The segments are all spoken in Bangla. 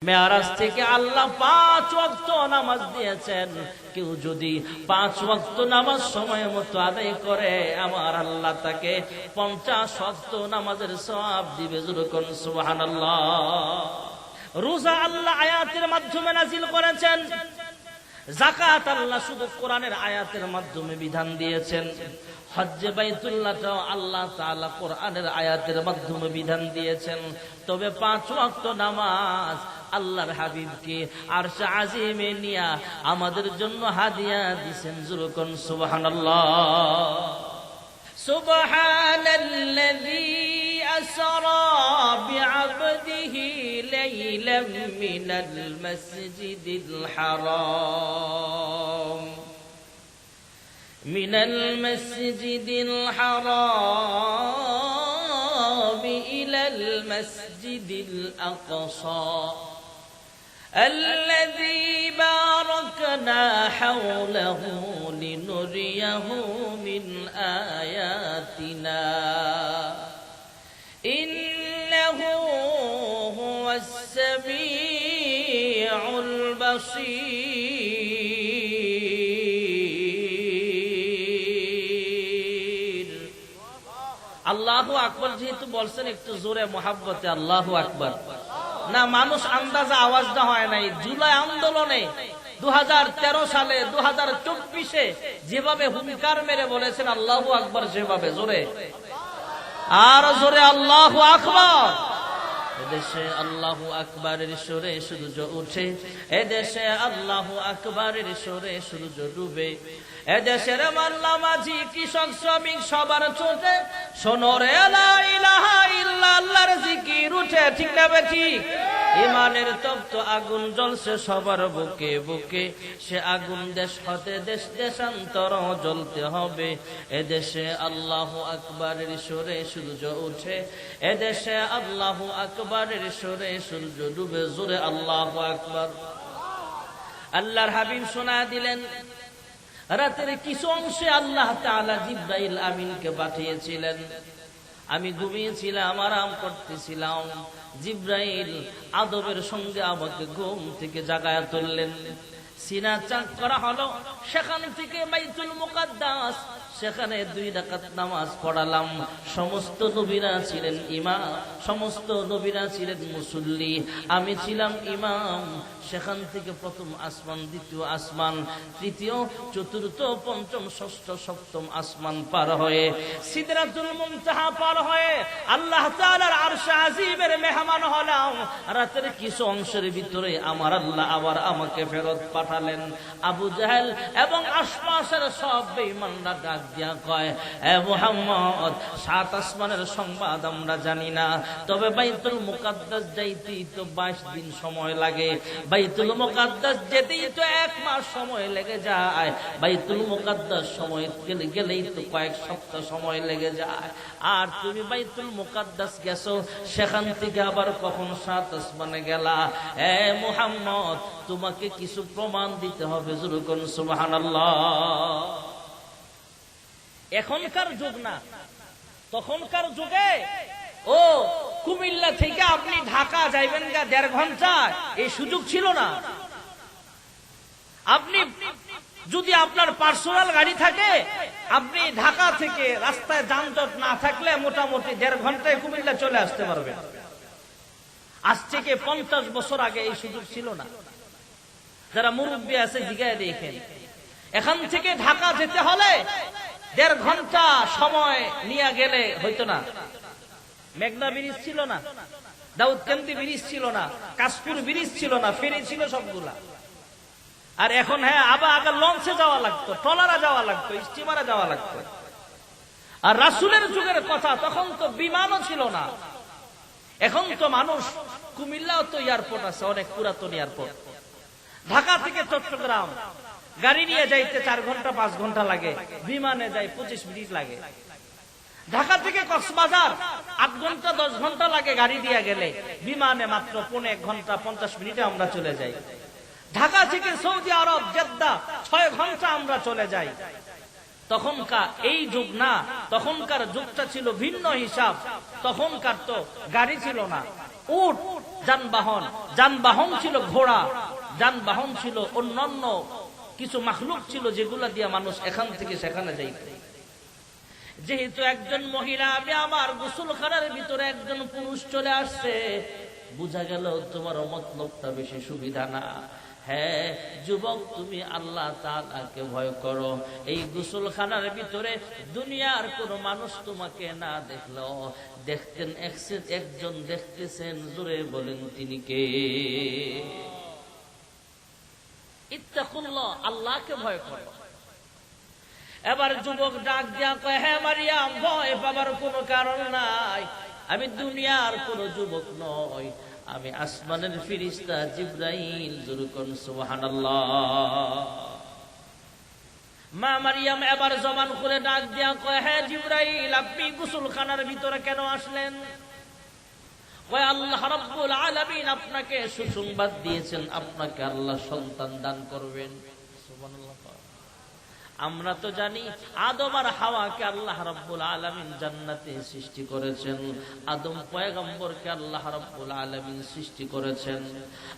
মেরাজ থেকে আল্লাহ 5 ওয়াক্ত নামাজ দিয়েছেন। কেউ যদি 5 ওয়াক্ত নামাজ সময় মতো আদায় করে, আমার আল্লাহ তাকে 50 ওয়াক্ত নামাজের সওয়াব দিবে। যেরকম সুবহানাল্লাহ। রোজা আল্লাহ আয়াতের মাধ্যমে নাজিল করেছেন। যাকাত আল্লাহ শুধু কোরআনের আয়াতের মাধ্যমে বিধান দিয়েছেন। হজ্জে বাইতুল্লাহটাও আল্লাহ তাআলা কোরআনের আয়াতের মাধ্যমে বিধান দিয়েছেন। তবে 5 ওয়াক্ত নামাজ আল্লাহর হাবিবকে আরশ আজিমে নিয়া আমাদের জন্য হাদিয়া দিয়েছেন। যেরকম সুবহানাল্লাহ। সুবহানাল্লাযী আসরা বিআবদিহি লাইলাম মিনাল মাসজিদিল হারাম من المسجد الحرام إلى المسجد الأقصى الذي باركنا حوله لنريه من آياتنا إنه هو السميع البصير। আল্লাহু আকবার যেহেতু বলছেন, একটু জোরে মহাব্বতে আল্লাহু আকবার। না, মানুষ আন্দাজে আওয়াজটা হয় নাই। জুলাই আন্দোলনে 2013 সালে 2024-এ যেভাবে হুঙ্কার মেরে বলেছেন আল্লাহু আকবার, সেভাবে জোরে আর জোরে আল্লাহু আকবার। এদেশে আল্লাহু আকবারের সুরে সূর্য ওঠে, এদেশে আল্লাহু আকবারের সুরে সূর্য ডুবে। এদেশের মাল্লা মাঝি কৃষক শ্রমিক সবার চোখে শোনো রে লা ইলাহা ইল্লাল্লাহর জিকির উঠে। ঠিক না ঠিক? ইমানের তপ্ত আগুন জ্বলছে সবার বুকে বুকে। সে আগুন দেশ হতে দেশ দেশান্তর জ্বলতে হবে। এদেশে আল্লাহু আকবারের সুরে সূর্য ওঠে, এদেশে আল্লাহু আকবারের সুরে সূর্য ডুবে। জোরে আল্লাহু আকবার। আল্লাহর হাবিব শোনা দিলেন, রাতের কিছু অংশে আল্লাহ তাআলা জিবরাইল আমিনকে পাঠিয়েছিলেন। আমি ঘুমিয়েছিলাম, আরাম করতেছিলাম। জিবরাইল আদবের সঙ্গে আমাকে ঘুম থেকে জাগায়া তুললেন। সিনা চাক করা হলো, সেখান থেকে বাইতুল মুকাদ্দাস, সেখানে 2 রাকাত নামাজ পড়ালাম। সমস্ত নবীরা ছিলেন ইমাম, সমস্ত নবীরা ছিলেন মুসল্লি, আমি ছিলাম ইমাম। সেখান থেকে প্রথম আসমান, দ্বিতীয় আসমান, তৃতীয়, চতুর্থ, পঞ্চম, ষষ্ঠ, সপ্তম আসমান পার হয়ে সিদরাতুল মুনতাহা পার হয়ে আল্লাহ তাআলার আরশ আজিমের মেহমান হলাম। রাতের কিছু অংশের ভিতরে আমার আল্লাহ আবার আমাকে ফেরত পাঠালেন। আবু জাহেল এবং আশপাশের সব বেঈমানরা ডাক দিয়া কয়, এ মুহাম্মদ, 7 আসমানের সংবাদ আমরা জানি না, তবে বাইতুল মুকাদ্দাস যাইতেই তো 22 দিন সময় লাগে, বাইতুল মুকাদ্দাস যেতেই তো 1 মাস সময় লেগে যায়, বাইতুল মুকাদ্দাস সময় গেলেই তো কয়েক সপ্তাহ সময় লেগে যায়। আর তুমি বাইতুল মুকাদ্দাস গেছো, সেখান থেকে আবার কখন 7 আসমানে গেলা? এ মুহাম্মদ, তোমাকে কিছু প্রমাণ দিতে হবে। যেরকম সুবহানাল্লাহ। এখনকার যুগ না, তখনকার যুগে ও কুমিল্লা থেকে আপনি ঢাকা যাইবেন গা 1.5 ঘন্টা, এই সুযোগ ছিল না। আপনি যদি আপনার পার্সোনাল গাড়ি থাকে, আপনি ঢাকা থেকে রাস্তায় যানজট না থাকলে মোটামুটি 1.5 ঘন্টায় কুমিল্লা চলে আসতে পারবেন। আজ থেকে 50 বছর আগে এই সুযোগ ছিল না। যারা মুরব্বী আছে জিগায় দেখেন, এখান থেকে ঢাকা যেতে হলে 1.5 ঘন্টা সময় নিয়ে গেলে হইতো না। মেঘনা ব্রিজ ছিল না, দাউদকান্দি ব্রিজ ছিল না, কাশপুর ব্রিজ ছিল না, ফেরি ছিল সবগুলা। আর এখন আবার আগে লঞ্চে যাওয়া লাগতো, ট্রলারে যাওয়া লাগতো, স্টিমারে যাওয়া লাগতো। আর রাসূলের যুগের কথা, তখন তো বিমানও ছিল না। এখন তো মানুষ, কুমিল্লাও তো এয়ারপোর্ট আছে, অনেক পুরাতন এয়ারপোর্ট। ঢাকা থেকে চট্টগ্রাম গাড়ি নিয়ে যাইতে 4 ঘন্টা 5 ঘন্টা লাগে, বিমানে যাই 25 মিনিট লাগে। ঢাকা থেকে কক্সবাজার 8 ঘন্টা 10 ঘন্টা লাগে গাড়ি দিয়ে গেলে, বিমানে মাত্র 1.5 ঘন্টা 50 মিনিটে আমরা চলে যাই। ঢাকা থেকে সৌদি আরব জেদ্দা 6 ঘন্টা আমরা চলে যাই। তখনকার এই যুগ না, তখনকার যুগটা ছিল ভিন্ন হিসাব। তখনকার তো গাড়ি ছিল না, উট যানবাহন, যানবাহন ছিল ঘোড়া, যানবাহন ছিল অন্যান্য কিছু মাখলুক ছিল যেগুলা দিয়ে মানুষ এখান থেকে সেখানে যাইত। যেহেতু একজন মহিলা আমি আমার গোসলখানার ভিতরে একজন পুরুষ চলে আসছে, বুঝা গেল তোমার মতলবটা বেশি সুবিধা না। হ্যাঁ যুবক, তুমি আল্লাহ তাআলাকে ভয় করো। এই গোসলখানার ভিতরে দুনিয়ার কোন মানুষ তোমাকে না দেখলো, দেখতেন একজন দেখতেছেন, জোরে বলেন তিনি কে? ইত্তাকুল্লাহ, আল্লাহকে ভয় করো। এবার যুবক ডাক দিয়া কয়, হ্যাঁ মারিয়াম, ভয় পাবার কোনো কারণ নাই, আমি দুনিয়ার কোন যুবক নই, আমি আসমানের ফেরেশতা জিবরাইল। জোরকন সুবহানাল্লাহ। মা মারিয়াম এবার জবান খুলে ডাক দিয়া কয়, হ্যাঁ জিবরাইল, আপনি গোসলখানার ভিতরে কেন আসলেন? কয়, আল্লাহ রাব্বুল আলামিন আপনাকে সুসংবাদ দিয়েছেন, আপনাকে আল্লাহ সন্তান দান করবেন। সুবহানাল্লাহ। আমরা তো জানি আদম আর হাওয়াকে আল্লাহ রাব্বুল আলামিন জান্নাতে সৃষ্টি করেছেন, আদম পয়গম্বরকে আল্লাহ রাব্বুল আলামিন সৃষ্টি করেছেন।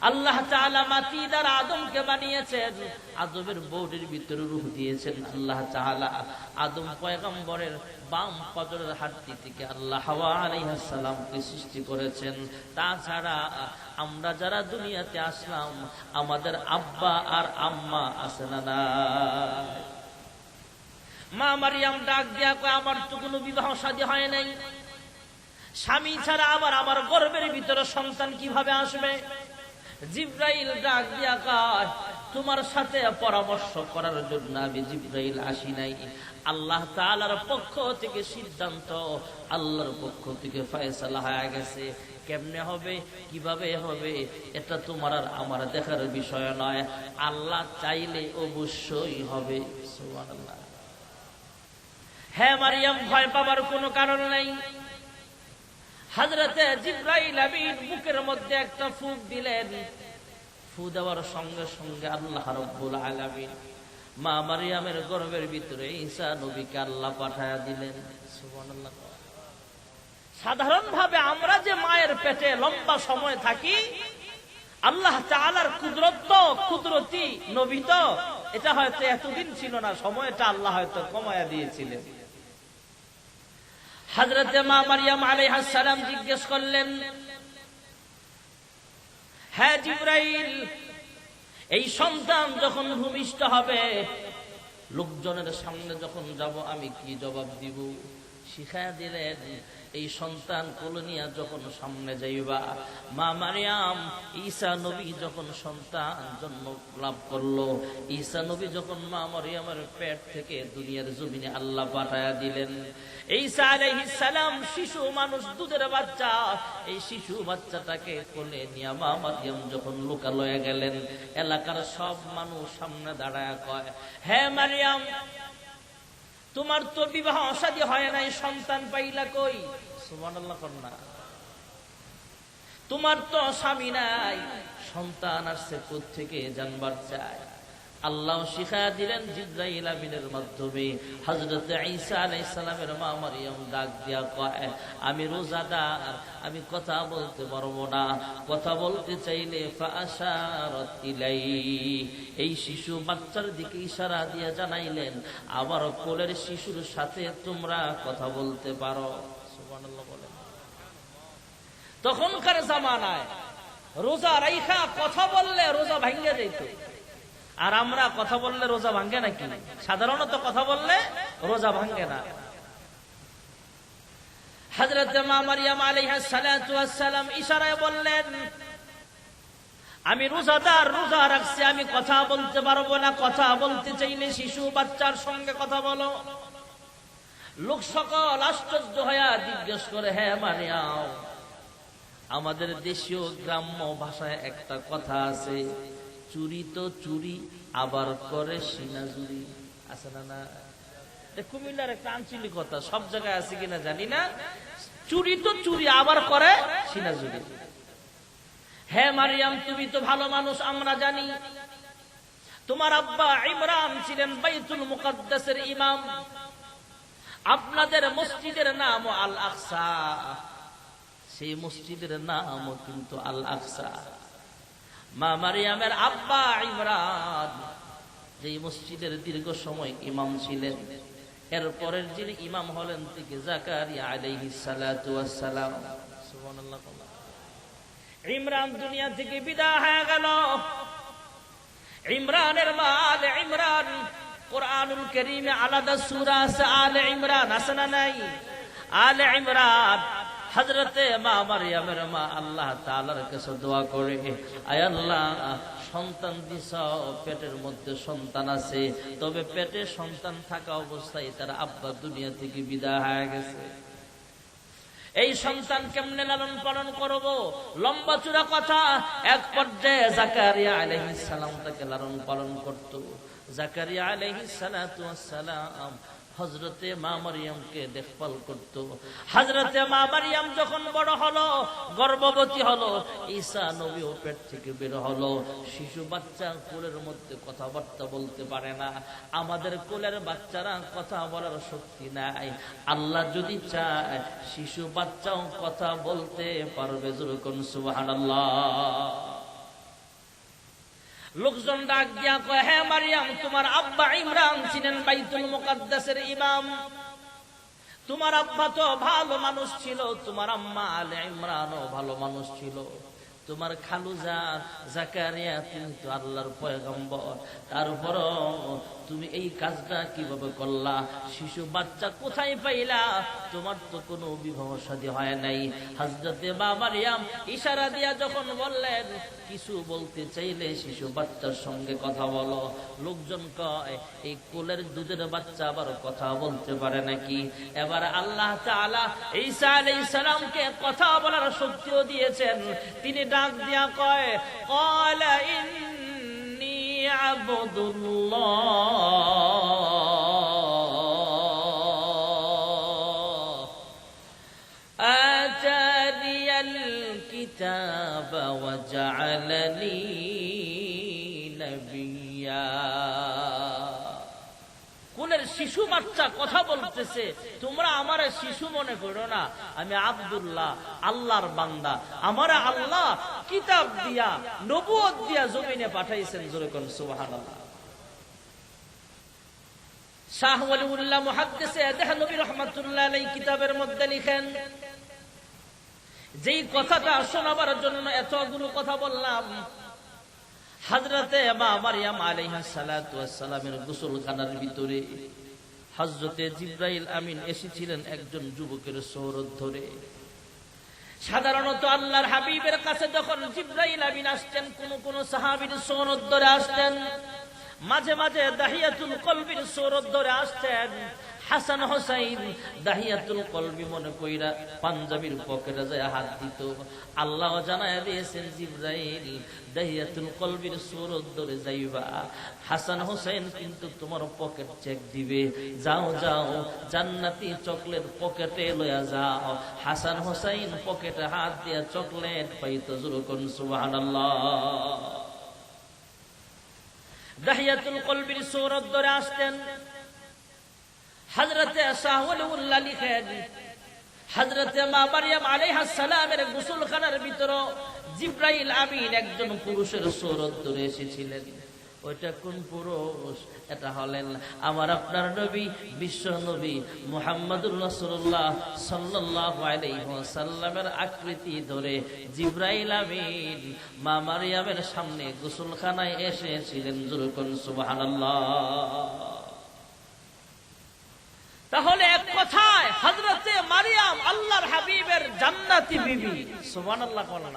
আল্লাহ তাআলা মাটি দ্বারা আদমকে বানিয়েছেন, আদমের বউয়ের ভিতরে রূহ দিয়েছেন আল্লাহ তাআলা। আদম পয়গম্বরের বাম পাজরের হাড়টি থেকে আল্লাহ হাওয়া আলাইহিস সালামকে সৃষ্টি করেছেন। তাছাড়া আমরা যারা দুনিয়াতে আসলাম, আমাদের আব্বা আর আম্মা আছে না না? মা মারিয়াম ডাক দিয়া কয়, আমার তো কোনো বিবাহ শাদী হয় নাই, স্বামী ছাড়া আবার আমার গর্ভের ভিতরে সন্তান কিভাবে আসবে? জিবরাইল ডাক দিয়া কয়, তোমার সাথে পরামর্শ করার জন্য আমি জিবরাইল আসি নাই, আল্লাহ তাআলার পক্ষ থেকে সিদ্ধান্ত, আল্লাহর পক্ষ থেকে ফয়সালা হয়ে গেছে। কেমনে হবে, কিভাবে হবে, এটা তোমার আর আমার দেখার বিষয় নয়, আল্লাহ চাইলে অবশ্যই হবে। সুবহানাল্লাহ। হ্যাঁ মারিয়াম, ভয় পাবার কোনো কারণ নাই। হযরতে জিবরাইল আমিন বুকের মধ্যে একটা ফুঁক দিলেন, ফু দেওয়ার সঙ্গে সঙ্গে আল্লাহ রাব্বুল আলামিন মা মারিয়ামের গর্ভের ভিতরে ঈসা নবীকে আল্লাহ পাঠায়া দিলেন। সুবহানাল্লাহ। সাধারণভাবে আমরা যে মায়ের পেটে লম্বা সময় থাকি, আল্লাহ তাআলার কুদরতি নবী তো, এটা হয়তো এতদিন ছিল না, সময়টা আল্লাহ হয়তো কমায়া দিয়েছিলেন। হযরতে মা মারিয়াম আলাইহিস সালাম জিজ্ঞেস করলেন, হ্যাঁ জিবরাইল, এই সন্তান যখন ভূমিষ্ঠ হবে, লোকজনের সামনে যখন যাব, আমি কি জবাব দিব? শিখায়া দিলেন, এই সন্তান কোলনিয়া যখন সামনে যাইবা, মা মারিয়াম ঈসা নবী যখন সন্তান জন্ম লাভ করলো, ঈসা নবী যখন মা মারিয়ামের পেট থেকে দুনিয়ার জমিনে আল্লাহ পাঠায়া দিলেন, ঈসা আলাইহিস সালাম শিশু মানুষ, দুধের বাচ্চা, এই শিশু বাচ্চাটাকে কোলে নিয়ে মা মারিয়াম যখন লোকালয়ে গেলেন, এলাকার সব মানুষ সামনে দাঁড়ায় কয়, হ্যাঁ মারিয়াম, তোমার তো বিবাহ শাদী হয় নাই, সন্তান পাইলা কই? সুবহানাল্লাহ কন্যা। তোমার তো স্বামী নাই, সন্তান আসছে কোত্থেকে জানবার চাই। আল্লাহ শিখায়া দিলেন জিবরাইল আমিনের মাধ্যমে। হযরত ঈসা আলাইহিস সালামের মা মারিয়াম ডাক দিয়া কয়, আমি রোজাদার, আমি কথা বলতে পারবো না, কথা বলতে চাইলে ফাআশারাত ইলাই, এই শিশু বাচ্চার দিকে ইশারা দিয়ে জানাইলেন, আবার কোলের শিশুর সাথে তোমরা কথা বলতে পারো। সুবহানাল্লাহ বলেন। তখনকার জামানায় রোজা রাইখা কথা বললে রোজা ভাঙ্গে যেত, আর আমরা কথা বললে রোজা ভাঙ্গে নাকি? সাধারণত কথা বললে রোজা ভাঙ্গে না। হযরত মা মারিয়াম আলাইহিস সালাতু ওয়াস সালাম ইশারায় বললেন, আমি রোজাদার, রোজা রাখছি, আমি কথা বলতে পারবো না, কথা বলতে চাইলে শিশু বাচ্চার সঙ্গে কথা বলো। লোক সকল আশ্চর্য হইয়া জিজ্ঞেস করে, হ্যাঁ মারিয়াম, আমাদের দেশীয় গ্রাম্য ভাষায় একটা কথা আছে, চুরি তো চুরি, আবার করে সিনাজুরি, আছে না? না, কুমিল্লার একটা আঞ্চলিকতা, সব জায়গায় আছে কিনা জানি না, চুরি তো চুরি, আবার করে সিনাজুরি। হ্যাঁ মারিয়াম, তুমি তো ভালো মানুষ, আমরা জানি। তোমার আব্বা ইমরান ছিলেন বাইতুল মুকাদ্দাসের ইমাম, আপনাদের মসজিদের নাম আল আকসা, সেই মসজিদের নাম কিন্তু আল আকসা। মা মারিয়ামের আব্বা ইমরান যে মসজিদের দীর্ঘ সময় ইমাম ছিলেন, এরপরের যিনি ইমাম হলেন থেকে জাকারিয়া আলাইহিস সালাতু ওয়াস সালাম। সুবহানাল্লাহ। ইমরান দুনিয়া থেকে বিদায় হয়ে গেল। ইমরানের মা আলে ইমরান, কোরআনুল কারীমে আলাদা সূরা আছে আলে ইমরান, আছে না নাই? আলে ইমরান হযরতে মা মারিয়ামের মা আল্লাহ তাআলার কাছে দোয়া করে, আয় আল্লাহ, সন্তান দিছ, পেটের মধ্যে সন্তান আছে, তবে পেটে সন্তান থাকা অবস্থায় তার আব্বা দুনিয়া থেকে বিদায় হয়ে গেছে। এই সন্তান কেমনে লালন পালন করব? লম্বা চূড়া কথা। এক পর্যায়ে জাকারিয়া আলাইহিস সালাম তাকে লালন পালন করত। জাকারিয়া আলাইহিস সালাতু ওয়াস সালাম হযরতে মা মারিয়ামকে দেখভাল করত। হযরতে মা মারিয়াম যখন বড় হলো, গর্ভবতী হলো, ঈসা নবীও পেট থেকে বের হলো। শিশু বাচ্চা কোলের মধ্যে কথাবার্তা বলতে পারে না। আমাদের কোলের বাচ্চারা কথা বলার শক্তি নাই। আল্লাহ যদি চায় শিশু বাচ্চাও কথা বলতে পারবে। যেরকম সুবহানাল্লাহ। লোকজন ডাক দিয়া কয়, হে মারিয়াম, তোমার আব্বা ইমরান ছিলেন বাইতুল মুকাদ্দাসের ইমাম, তোমার আব্বা তো ভালো মানুষ ছিল, তোমার আম্মা আলে ইমরানও ভালো মানুষ ছিল, তোমার খালুজান জাকারিয়া তিনি তো আল্লাহর পয়গম্বর, তারপরও তুমি এই কাজটা কিভাবে করলা? শিশু বাচ্চা কোথায় পাইলা? তোমার তো কোনো বিবাহ শাদী হয় নাই। হযরতে মা মারিয়াম ইশারা দিয়া যখন বললেন, কিছু বলতে চাইলে শিশু বাচ্চার সঙ্গে কথা বলো। লোকজন কয়, এই কোলের দুধের বাচ্চা আবার কথা বলতে পারে নাকি? এবার আল্লাহ তাআলা ঈসা আলাইহিস সালামকে কথা বলার শক্তিও দিয়েছেন। তিনি ডাক দিয়া কয়, ক্বালা ইন্নী আবদুল্লাহ আতানিয়াল কিতাবা ওয়া জাআলানি নবিয়্যা। কোলের শিশু বাচ্চা কথা বলতেছে, তোমরা আমারে শিশু মনে করো না, আমি আব্দুল্লাহ, আল্লাহর বান্দা। আমারে আল্লাহ কিতাব দিয়া, নবুয়ত দিয়া জমিনে পাঠাইছেন। জোরে কোন সুবহানাল্লাহ। শাহ ওয়ালিউল্লাহ মুহাদ্দিসে দেহলভী রাহমাতুল্লাহ আলাইহি কিতাবের মধ্যে লিখেন, যেই কথাটা শোনাবার জন্য এতগুলো কথা বললাম, হযরতে মা মারিয়াম আলাইহিস সালাতু ওয়াস সালামের গোসলখানার ভিতরে হযরতে জিবরাইল আমিন এসেছিলেন একজন যুবকের সুরত ধরে। সাধারণত আল্লাহর হাবিবের কাছে যখন জিবরাইল আমিন আসতেন, কোন সাহাবীর সুরত ধরে আসতেন, মাঝে মাঝে দাহিয়াতুল কলবির সুরত ধরে আসতেন। হাসান হোসাইন দাহিয়াতুল কলবি মনে কইরা পাঞ্জাবির পকেটে যায় হাত দিত। আল্লাহ জানায় দিয়েছেন, জিবরাইল দাহিয়াতুল কলবির সুরত ধরে যাইবা, হাসান হোসেন কিন্তু তোমার পকেট চেক দিবে, যাও যাও জান্নাতি চকলেট পকেটে লয়া যাও। হাসান হোসেন পকেটে হাত দিয়া চকলেট পাইতো। যুরকুন সুবহানাল্লাহ। দাহিয়াতুল কলবির সুরত ধরে আসতেন। হযরতে শাহ ওয়ালিউল্লাহ লিখেন, হযরতে মা মারিয়াম আলাইহিস সালামের গোসলখানার ভিতরে জিবরাইল আমিন একজন পুরুষের সুরত ধরে এসেছিলেন। ওইটা কোন পুরুষ? এটা হলেন আমার আপনার নবী, বিশ্ব নবী মুহাম্মদুর রাসূলুল্লাহ সাল্লাল্লাহু আলাইহি ওয়াসাল্লামের আকৃতি ধরে জিবরাইল আমিন মা মারিয়ামের সামনে গোসলখানায় এসেছিলেন। যুরকুন সুবহানাল্লাহ। তাহলে এক কথায় হযরতে মারিয়াম আল্লাহর হাবিবের জান্নাতি বিবি। সুবহানাল্লাহ বলেন।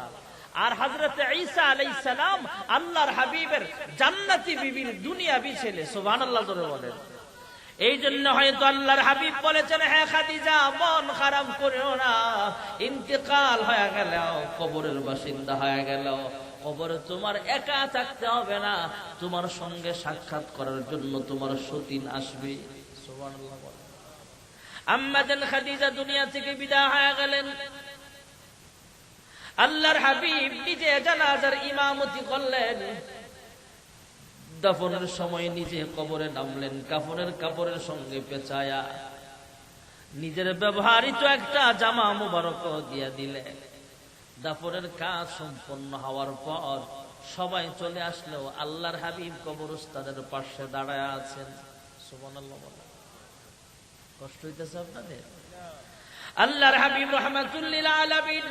আর হযরতে ঈসা আলাইহিস সালাম আল্লাহর হাবিবের জান্নাতি বিবির দুনিয়াবি ছেলে। সুবহানাল্লাহ জোরে বলেন। এই জন্য হয়তো আল্লাহর হাবিব বলেছেন, হে খাদিজা, মন খারাপ করিও না, ইন্তেকাল হয়ে গেল, কবরের বাসিন্দা হয়ে গেল, কবরে তোমার একা থাকতে হবে না, তোমার সঙ্গে সাক্ষাৎ করার জন্য তোমার সতীন আসবে। সুবহানাল্লাহ। আম্মা জান খাদিজা দুনিয়া থেকে বিদায় হয়ে গেলেন। আল্লাহর হাবিব নিজে জানাজার ইমামতি করলেন। দাফনের সময় নিজে কবরে নামলেন, কাপড়ের সঙ্গে পেঁচায়া নিজের ব্যবহৃত একটা জামা মুবারক দিয়া দিলেন। দাফনের কাজ সম্পন্ন হওয়ার পর সবাই চলে আসলেও আল্লাহর হাবিব কবরস্থানের পাশে দাঁড়ায় আছেন। সুবহানাল্লাহ। কষ্ট হইতেছে আপনাদের? আল্লাহর হাবিব রাহমাতুল লিল আলামিন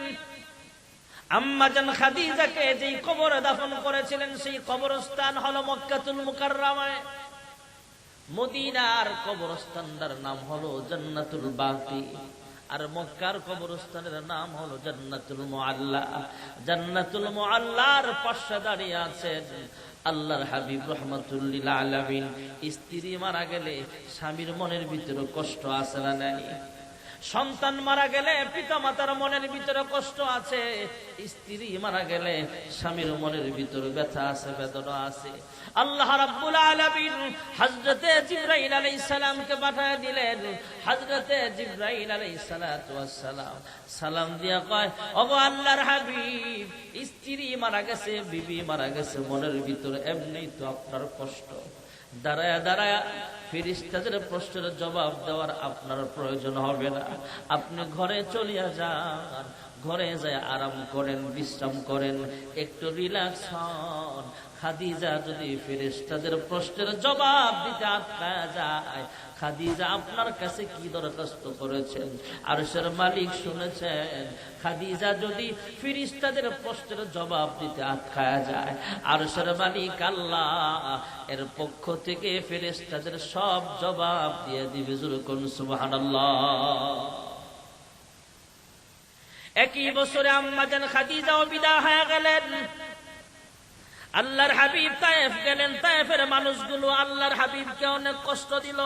আম্মা জান খাদিজাকে যেই কবরে দাফন করেছিলেন সেই কবরস্থান হলো মক্কাতুল মুকাররমায়। মদিনার কবরস্থানটার নাম হলো জান্নাতুল বাকি, আর মক্কার কবরস্থানের নাম হলো জান্নাতুল মুআল্লা। জান্নাতুল মুআল্লার পাশে দাঁড়িয়ে আছেন আল্লাহর হাবিব রাহমাতুল লিল আলামিন। স্ত্রী মারা গেলে স্বামীর মনের ভিতরে কষ্ট আছে না নাই? সন্তান মারা গেলে পিতা মাতার মনের ভিতরে কষ্ট আছে, স্ত্রী মারা গেলে স্বামীর মনের ভিতরে ব্যথা আছে, বেদনা আছে। আল্লাহ রাব্বুল আলামিন হযরতে জিবরাইল আলাইহিস সালামকে পাঠিয়ে দিলেন। হযরতে জিবরাইল আলাইহিস সালাতু ওয়াস সালাম সালাম দিয়া কয়, ওগো আল্লাহর হাবিব, স্ত্রী মারা গেছে, বিবি মারা গেছে, মনের ভিতরে এমনি তো আপনার কষ্ট। দাঁড়ায়া দাঁড়ায়া ফেরেশতাদের প্রশ্নের জবাব দেওয়ার আপনার প্রয়োজন হবে না। আপনি ঘরে চলিয়া যান, ঘরে যায় আরাম করেন, বিশ্রাম করেন, একটু রিল্যাক্স হন। খাদিজা যদি ফেরেশতাদের প্রশ্নের জবাব দিতে আটকা যায়, খাদিজা আপনার কাছে কি দরখাস্ত করেছেন আরশের মালিক শুনেছেন। খাদিজা যদি ফেরেশতাদের প্রশ্নের জবাব দিতে আটকা যায়, আরশের মালিক আল্লাহ এর পক্ষ থেকে ফেরেশতাদের সব জবাব দিয়ে দিবে। জোরে কোন সুবহানাল্লাহ। একই বছরে আম্মা জান খাদিজাও বিদায় হয়ে গেলেন। আল্লাহর হাবিব তায়েফ গেলেন। তায়েফের মানুষগুলো আল্লাহর হাবিবকে অনেক কষ্ট দিল।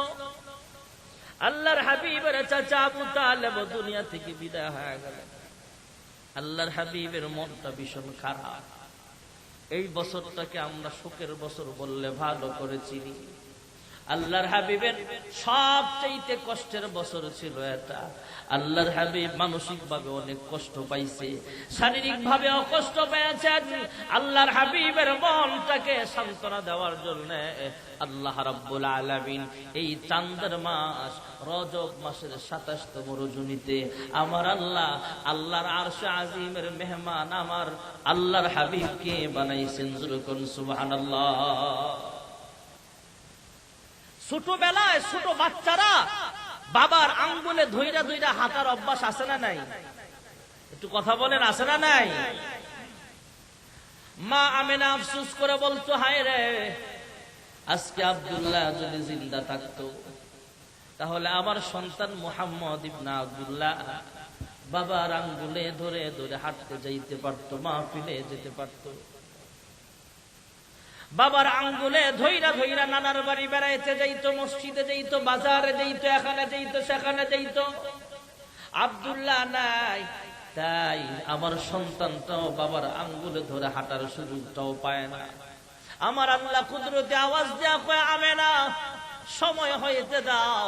আল্লাহর হাবিবের চাচা আবু তালেব দুনিয়া থেকে বিদায় হয়ে গেলেন। আল্লাহর হাবিবের মনটা ভীষণ খারাপ। এই বছরটাকে আমরা শোকের বছর বললে ভালো করে চিনি। আল্লাহর হাবিবের সবচেয়ে কষ্টের বছর ছিল এটা। আল্লাহর হাবিব মানসিক ভাবে অনেক কষ্ট পাইছে, শারীরিক ভাবেও কষ্ট পেয়েছেন। আল্লাহর হাবিবের মনটাকে সান্ত্বনা দেওয়ার জন্য আল্লাহ রাব্বুল আলামিন এই চাঁদের মাস রজব মাসের ২৭তম রজনীতে আমার আল্লাহ আল্লাহর আরশে আজিমের মেহমান আমার আল্লাহর হাবিবকে বানাইছেন। জোরে কোন সুবহানাল্লাহ। ছোটবেলায় ছোট বাচ্চারা বাবার আঙ্গুলে ধইরা ধইরা হাঁটার অভ্যাস আছে না নাই? একটু কথা বলেন, আছে না নাই? মা আমেনা আফসোস করে বলতো, হায় রে, আজকে আব্দুল্লাহ যদি জিন্দা থাকতো তাহলে আমার সন্তান মুহাম্মদ ইবনে আব্দুল্লাহ বাবার আঙ্গুলে ধরে ধরে হাঁটতে যাইতে পারতো, মাহফিলে যেতে পারতো। বাবার আঙ্গুলে ধইরা ধইরা নানার বাড়ি বেড়াইতে যাইতো, মসজিদে যাইতো, বাজারে যাইতো, এখানে যাইতো, সেখানে যাইতো। আব্দুল্লাহ নাই, তাই আমার সন্তানটাও বাবার আঙ্গুলে ধরে হাঁটার সুযোগটাও পায় না। আমার আল্লাহ কুদরতে আওয়াজ দেয়া কয়, আমেনা সময় হইতে দাও,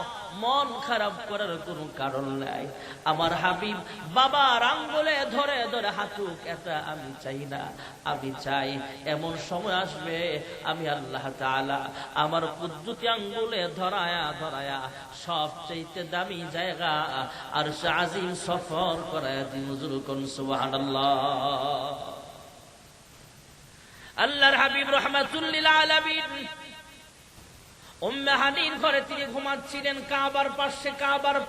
মন খারাপ করার কোনো কারণ নাই। আমার হাবিব বাবার আঙ্গুলে ধরে ধরে হাঁটুক, এটা আমি চাই না। আমি চাই এমন সময় আসবে আমি আল্লাহ তাআলা আমার কুদরতি আঙ্গুলে ধরায়া ধরায়া সবচেয়ে দামি জায়গা আরশে আজিম সফর করায়া দিন। জোরে কোন সুবহানাল্লাহ। আল্লাহর হাবিব রাহমাতুল লিল আলামিন উম্মে হানির ঘরে তিনি ঘুমাচ্ছিলেন, কাবার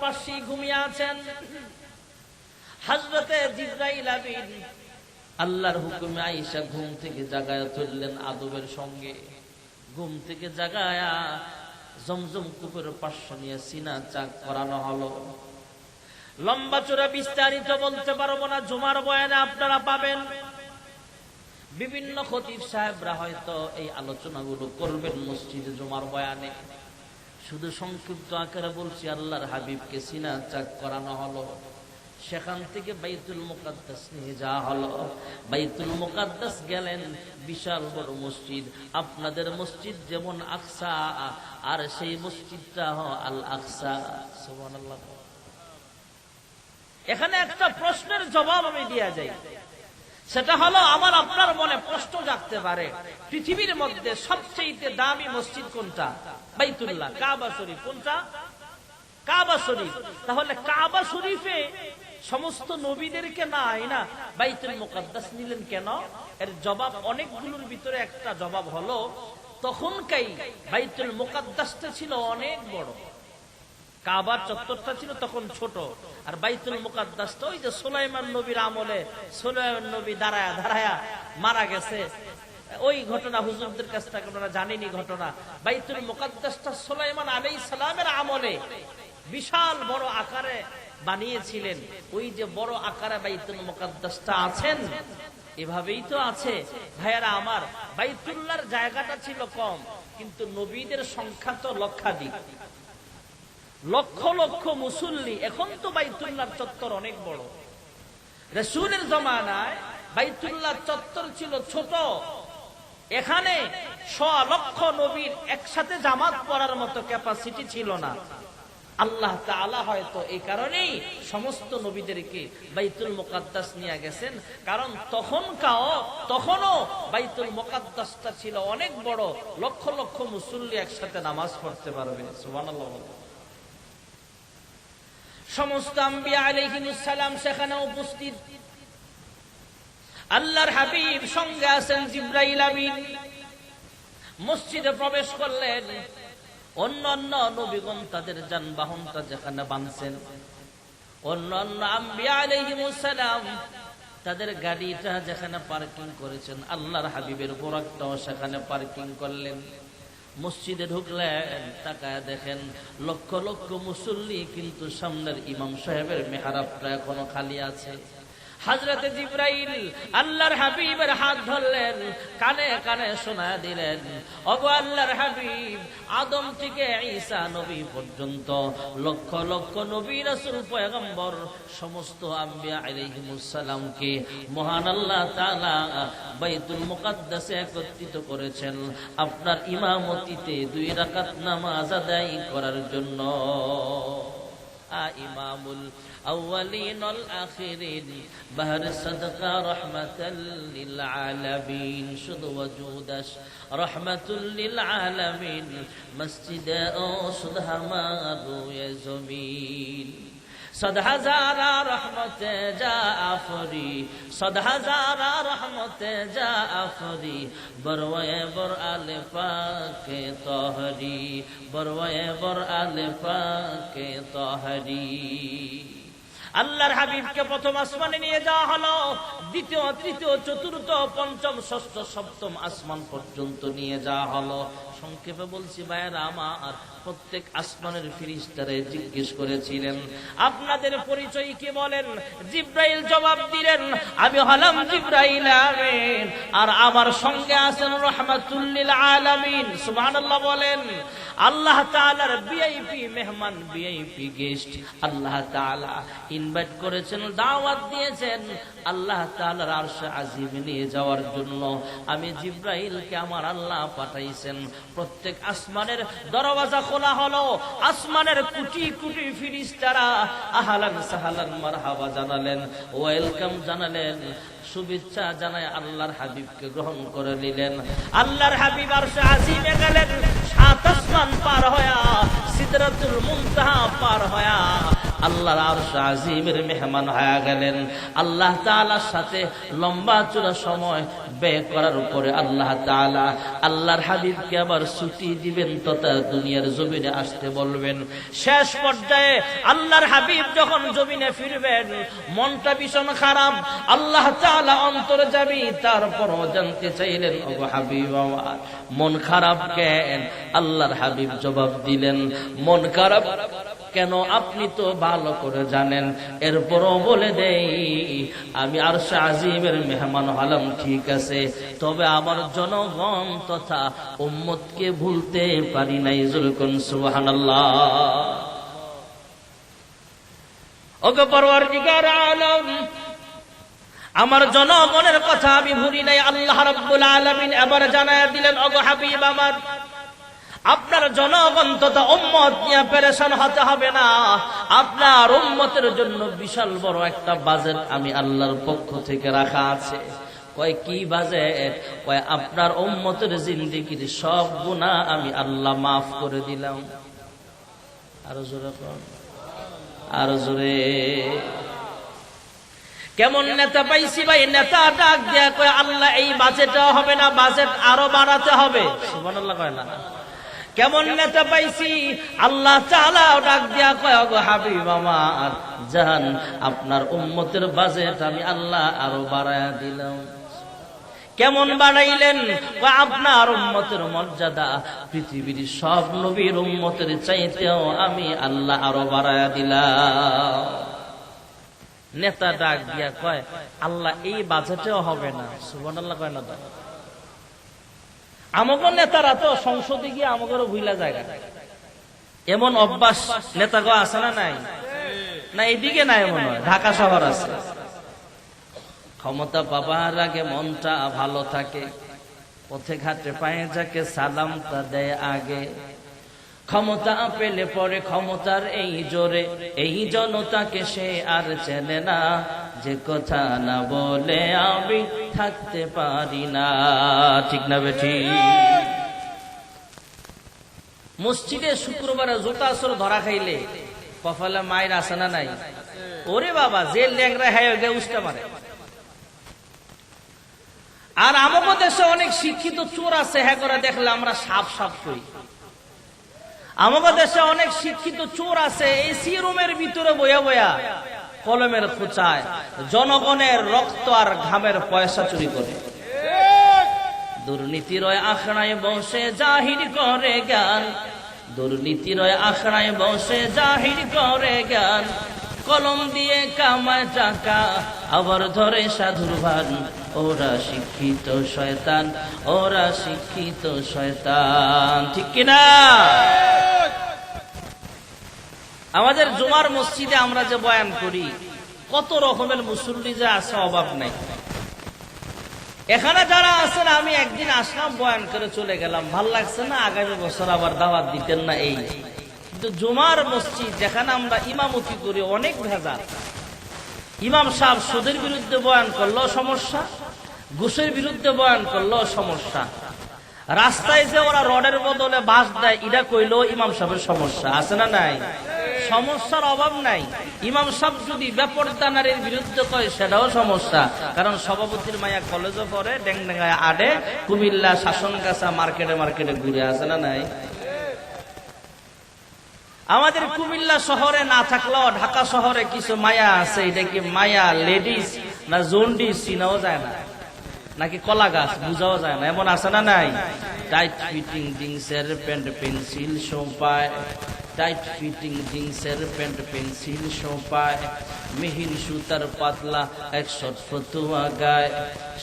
পাশে ঘুমিয়ে আছেন। হযরতে জিবরাইল আমিন আল্লাহর হুকুমে আয়েশা ঘুম থেকে জাগায়া তুললেন আদবের সঙ্গে। ঘুম থেকে জাগায়া জমজম কূপের পাশে নিয়ে সিনা চাক করানো হলো। লম্বা চূড়া বিস্তারিত বলতে পারবো না, জুমার বয়ানে আপনারা পাবেন। বিভিন্ন খতিব সাহেবরা হয়তো এই আলোচনাগুলো করবেন মসজিদে জুমার বয়ানে। শুধু সংক্ষিপ্ত আকারে বলছি, আল্লাহর হাবিবকে সিনা চাক করানো হলো। সেখান থেকে বাইতুল মুকাদ্দাস নিয়ে যাওয়া হলো। বাইতুল মুকাদ্দাস গেলেন, বিশাল বড় মসজিদ। আপনাদের মসজিদ যেমন আকসা, আর সেই মসজিদটা আল আকসা। সুবহানাল্লাহ। এখানে একটা প্রশ্নের জবাব আমি দিয়া যাই, সেটা হলো আমার আপনার মনে প্রশ্ন জাগতে পারে, পৃথিবীর মধ্যে সবচেয়ে দামি মসজিদ কোনটা? বাইতুল্লাহ, কাবা শরীফ। কোনটা? কাবা শরীফ। তাহলে কাবা শরীফে সমস্ত নবীদেরকে না বাইতুল মুকাদ্দাস নিলেন কেন? এর জবাব অনেকগুলোর ভিতরে একটা জবাব হলো, তখনকাই বাইতুল মুকাদ্দাসটা ছিল অনেক বড়, কাবার চত্বরটা ছিল তখন ছোট, আর বাইতুল মুকাদ্দাসটা ওই যে সুলাইমান নবীর আমলে সুলাইমান নবী দাঁড়ায়া মারা গেছে, ওই ঘটনা হুজুরদের কাছ থেকে আপনারা জানেনই ঘটনা। বাইতুল মুকাদ্দাসটা সুলাইমান আলাইহিস সালামের আমলে বিশাল বড় আকারে বানিয়েছিলেন। ওই যে বড় আকারে বাইতুল মুকাদ্দাসটা আছেন, এভাবেই তো আছে ভাইয়ারা আমার। বাইতুল্লাহর জায়গাটা ছিল কম, কিন্তু নবীদের সংখ্যা তো লক্ষাধিক, লক্ষ লক্ষ মুসল্লি। এখন তো বাইতুল্লাহর চত্বর অনেক বড়। রাসূলের জমানায় বাইতুল্লাহর চত্বর ছিল ছোট, এখানে 100 লক্ষ নবীর একসাথে জামাত পড়ার মতো ক্যাপাসিটি ছিল না। আল্লাহ তাআলা হয়তো এই কারণেই সমস্ত নবীদেরকে বাইতুল মুকাদ্দাস নিয়ে গেছেন, কারণ তখনও বাইতুল মুকাদ্দাসটা ছিল অনেক বড়, লক্ষ লক্ষ মুসল্লি একসাথে নামাজ পড়তে পারবে। সুবহানাল্লাহ। সমস্ত আম্বিয়া আলাইহিমুস সালাম সেখানে উপস্থিত। আল্লাহর হাবিব সঙ্গে আছেন জিবরাইল আমিন। মসজিদে প্রবেশ করলেন, অন্যান্য নবীগণ তাদের যানবাহনটা যেখানে বাঁধছেন, অন্যান্য আম্বিয়া আলাইহিমুস সালাম তাদের গাড়িটা যেখানে পার্কিং করেছেন, আল্লাহর হাবিবের বোরাকটাও সেখানে পার্কিং করলেন। মসজিদে ঢুকলেন, তাকায় দেখেন লক্ষ লক্ষ মুসল্লি, কিন্তু সামনের ইমাম সাহেবের মেহরাবটা এখনো খালি আছে। হযরতে জিবরাইল আল্লাহর হাবিবের হাত ধরলেন, কানে কানে শোনায় দিলেন, ওগো আল্লাহর হাবিব, আদম থেকে ঈসা নবী পর্যন্ত লক্ষ লক্ষ নবী রাসূল পয়গম্বর সমস্ত আম্বিয়া আলাইহিমুস সালামকে মহান আল্লাহ তাআলা বাইতুল মুকাদ্দাসে একত্রিত করেছেন আপনার ইমামতিতে 2 রাকাত নামাজ আদায় করার জন্য। ইমামুল আউয়ালিন ওয়াল আখিরিন বাহর সাদকা রাহমাতাল লিল আলামিন, শুধু ওয়াজুদাস রাহমাতুল লিল আলামিন, মসজিদে ও সুদহামারু এ জমিন। 100,000 রহমতে যা আফরি, 100,000 রহমতে যা আফরি, বরওয়ে বর আলে পাকে তহরি, বরওয়ে বর আলে পাকে তহরি। আল্লাহর হাবিবকে প্রথম আসমানে নিয়ে যাওয়া হলো, দ্বিতীয় তৃতীয় চতুর্থ পঞ্চম ষষ্ঠ সপ্তম আসমান পর্যন্ত নিয়ে যাওয়া হলো। সংক্ষেপে বলছি ভাইয়েরা আমার, প্রত্যেক আসমানের ফেরেশতারা জিজ্ঞেস করেছিলেন আপনাদের পরিচয় কি বলেন? জিবরাইল জবাব দিলেন, আমি হলাম জিবরাইল আমিন, আর আমার সঙ্গে আছেন রাহমাতুল লিল আলামিন। সুবহানাল্লাহ বলেন। আল্লাহ তাআলার ভিআইপি মেহমান, ভিআইপি গেস্ট আল্লাহ তাআলা ইনভাইট করেছেন, দাওয়াত দিয়েছেন আল্লাহ তাআলার আরশে আজিম নিয়ে যাওয়ার জন্য। আমি জিবরাইলকে আমার আল্লাহ পাঠাইছেন। প্রত্যেক আসমানের দরওয়াজা খোলা হলো, আসমানের কোটি কোটি ফেরেশতারা আহলান সাহলান মারহাবা জানালেন, ওয়েলকাম জানালেন, শুভেচ্ছা জানায় আল্লাহর হাবিবকে গ্রহণ করে নিলেন। আল্লাহর হাবিব আরশে আজিমে গেলেন, 7 আসমান পার হয়া সিদরাতুল মুনতাহা পার হয়া আল্লাহর আরশ আজিমের মেহমান হয়ে গেলেন। আল্লাহ তাআলার সাথে লম্বা চূড়া সময় ব্যয় করার উপরে আল্লাহ তাআলা আল্লাহর হাবিবকে আবার ছুটি দিবেন তথা দুনিয়ার জমিনে আসতে বলবেন। শেষ পর্যায়ে আল্লাহর হাবিব যখন জমিনে ফিরবেন, মনটা ভীষণ খারাপ। আল্লাহ তাআলা অন্তর্যামী, তারপরও জানতে চাইলেন, ওগো হাবিব আমার মন খারাপ কেন? আল্লাহর হাবিব জবাব দিলেন, মন খারাপ কেন আপনি তো ভালো করে জানেন, এরপরও বলে দেই আমি আরশে আজিমের মেহমান হলাম ঠিক আছে, তবে আমার জনগণ তথা উম্মতকে ভুলতে পারি নাই। যখন সুবহানাল্লাহ। ওগো পরওয়ারদিগার আলম, আমার জনগণের কথা আমি ভুলি নাই। আল্লাহ রাব্বুল আলামিন এবার জানায়া দিলেন, ওগো হাবিব আমার, আপনার জনগণ তথা উম্মত নিয়ে পেরেশান হতে হবে না। আপনার উম্মতের জন্য বিশাল বড় একটা বাজেট আমি আল্লাহর পক্ষ থেকে রাখা আছে। কয় কি বাজেট? কয় আপনার উম্মতের জিন্দেগির সব গুনাহ আমি আল্লাহ মাফ করে দিলাম। আরো জোরে কোন, আরো জোরে। কেমন নেতা পাইছি ভাই, নেতা ডাক দেয়া কয় আল্লাহ এই বাজেটও হবে না, বাজেট আরো বাড়াতে হবে। সুবহানাল্লাহ কয় না। কেমন নেতা পাইছি, আল্লাহ তাআলা ডাক দিয়া কয় গো হাবিব আমার জান, আপনার উম্মতের বাজেট আমি আল্লাহ আরো বাড়ায়া দিলাম। কেমন বাড়াইলেন, আপনার উম্মতের মর্যাদা পৃথিবীর সব নবীর উম্মতের চাইতেও আমি আল্লাহ আরো বাড়ায়া দিলাম। নেতা ডাক দিয়া কয় আল্লাহ এই বাজেটেও হবে না। সুবহানাল্লাহ কয় না। আমাগো নেতারা তো সংসদে গিয়ে আমাগো ভুইলা জায়গা, এমন অভ্যাস নেতাগো আছে না নাই? না এদিকে নাই মনে হয়, ঢাকা শহর আছে। ক্ষমতা পাবার আগে মনটা ভালো থাকে, পথে ঘাটে পায়ে যাকে সালামটা দেয় আগে। ক্ষমতা পেলে পরে ক্ষমতার এই জোরে এই জনতাকে সে আর চেনে না, যে কথা না বলে আমি থাকতে পারি না। ঠিক না বেঠি? মসজিদে শুক্রবারে জুতা আসর ধরা খাইলে কপালে মায়ের আসে না নাই? ওরে বাবা, যে লেগরা হ্যাঁ উস্টা মারে। আর আমাদের দেশে অনেক শিক্ষিত চোর আছে, হ্যাঁ করে দেখলে আমরা সাপ সাপ করি। আমাদের দেশে অনেক শিক্ষিত চোর আছে, এসি রুমের ভিতরে বয়া বয়া কলমের খোঁচায় জনগণের রক্ত আর ঘামের পয়সা চুরি করে। দুর্নীতির আখড়ায় বসে জাহির করে জ্ঞান, দুর্নীতির আখড়ায় বসে জাহির করে জ্ঞান। কলম দিয়ে কামায় টাকা আবার ধরে সাধুর ভান, ওরা শিক্ষিত শয়তান, ওরা শিক্ষিত শয়তান। ঠিক কিনা? আমাদের জুমার মসজিদে আমরা যে বয়ান করি, কত রকমের মুসল্লি যে আছে অভাব নাই। এখানে যারা আছেন, আমি একদিন আসলাম বয়ান করে চলে গেলাম, ভাল লাগছে না, আগামী বছর আবার দাওয়াত দিতেন না এই। কিন্তু জুমার মসজিদ যেখানে আমরা ইমামতি করি অনেক ভেজাল। ইমাম সাহেব সুদের বিরুদ্ধে বয়ান করলো সমস্যা, ঘুষের বিরুদ্ধে বয়ান করলো সমস্যা, রাস্তায় যে ওরা রডের বদলে বাঁশ দেয় এটা কইলো ইমাম সাহেবের সমস্যা। আছে না নাই? সমস্যার অভাব নাই। ইমাম সাহেব যদি বেপরদা নারীর বিরুদ্ধে কয় সেটাও সমস্যা, কারণ সভাপতির মায়া কলেজে পড়ে, ডেংডেঙ্গায় আডে, কুমিল্লা শাসনগাছা মার্কেটে মার্কেটে ঘুরে। আছে না নাই? আমাদের কুমিল্লা শহরে না থাকলেও ঢাকা শহরে কিছু মায়া আছে। এটা কি মায়া লেডিস না জন্ডিস চিনাও যায় না, নাকি কলা গাছ বুঝাও যায় না, এমন আছে না নাই? টাইট ফিটিং জিন্সের প্যান্ট পেন্সিল সোপায়, টাইট ফিটিং জিন্সের প্যান্ট পেন্সিল সোপায়, মিহিন সুতার পাতলা এক শট ফতুয়া গায়,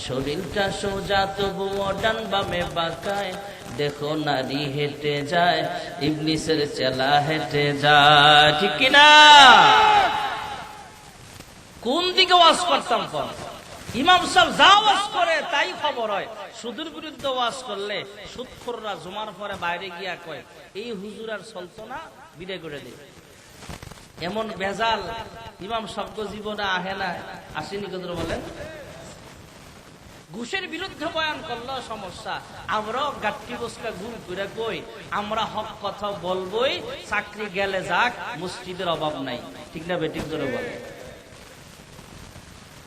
শরীরটা সোজা তবুও ডান বামে বাঁকায়, দেখো নারী হেঁটে যায়, ইবলিসের চেলা হেঁটে যায়। ঠিক কিনা? কোন দিকে ওয়াজ করতাম? ইমাম সাহেব যা ওয়াজ করে তাই খবর হয়। সুদের বিরুদ্ধে ওয়াজ করলে সুদখোররা জুমার পরে বাইরে গিয়া কয় এই হুজুর আর চলতো না, বিদায় করে দেয়। এমন ভেজাল ইমাম সাহেব জীবনে আহে না, আসেনি কত বলেন? ঘুষের বিরুদ্ধে বয়ান করলো সমস্যা, আমরাও গাট্টি বসকা ঘুম করে কই আমরা হক কথা বলবোই, চাকরি গেলে যাক, মসজিদের অভাব নাই। ঠিক না বেঠিক ধরে বলে?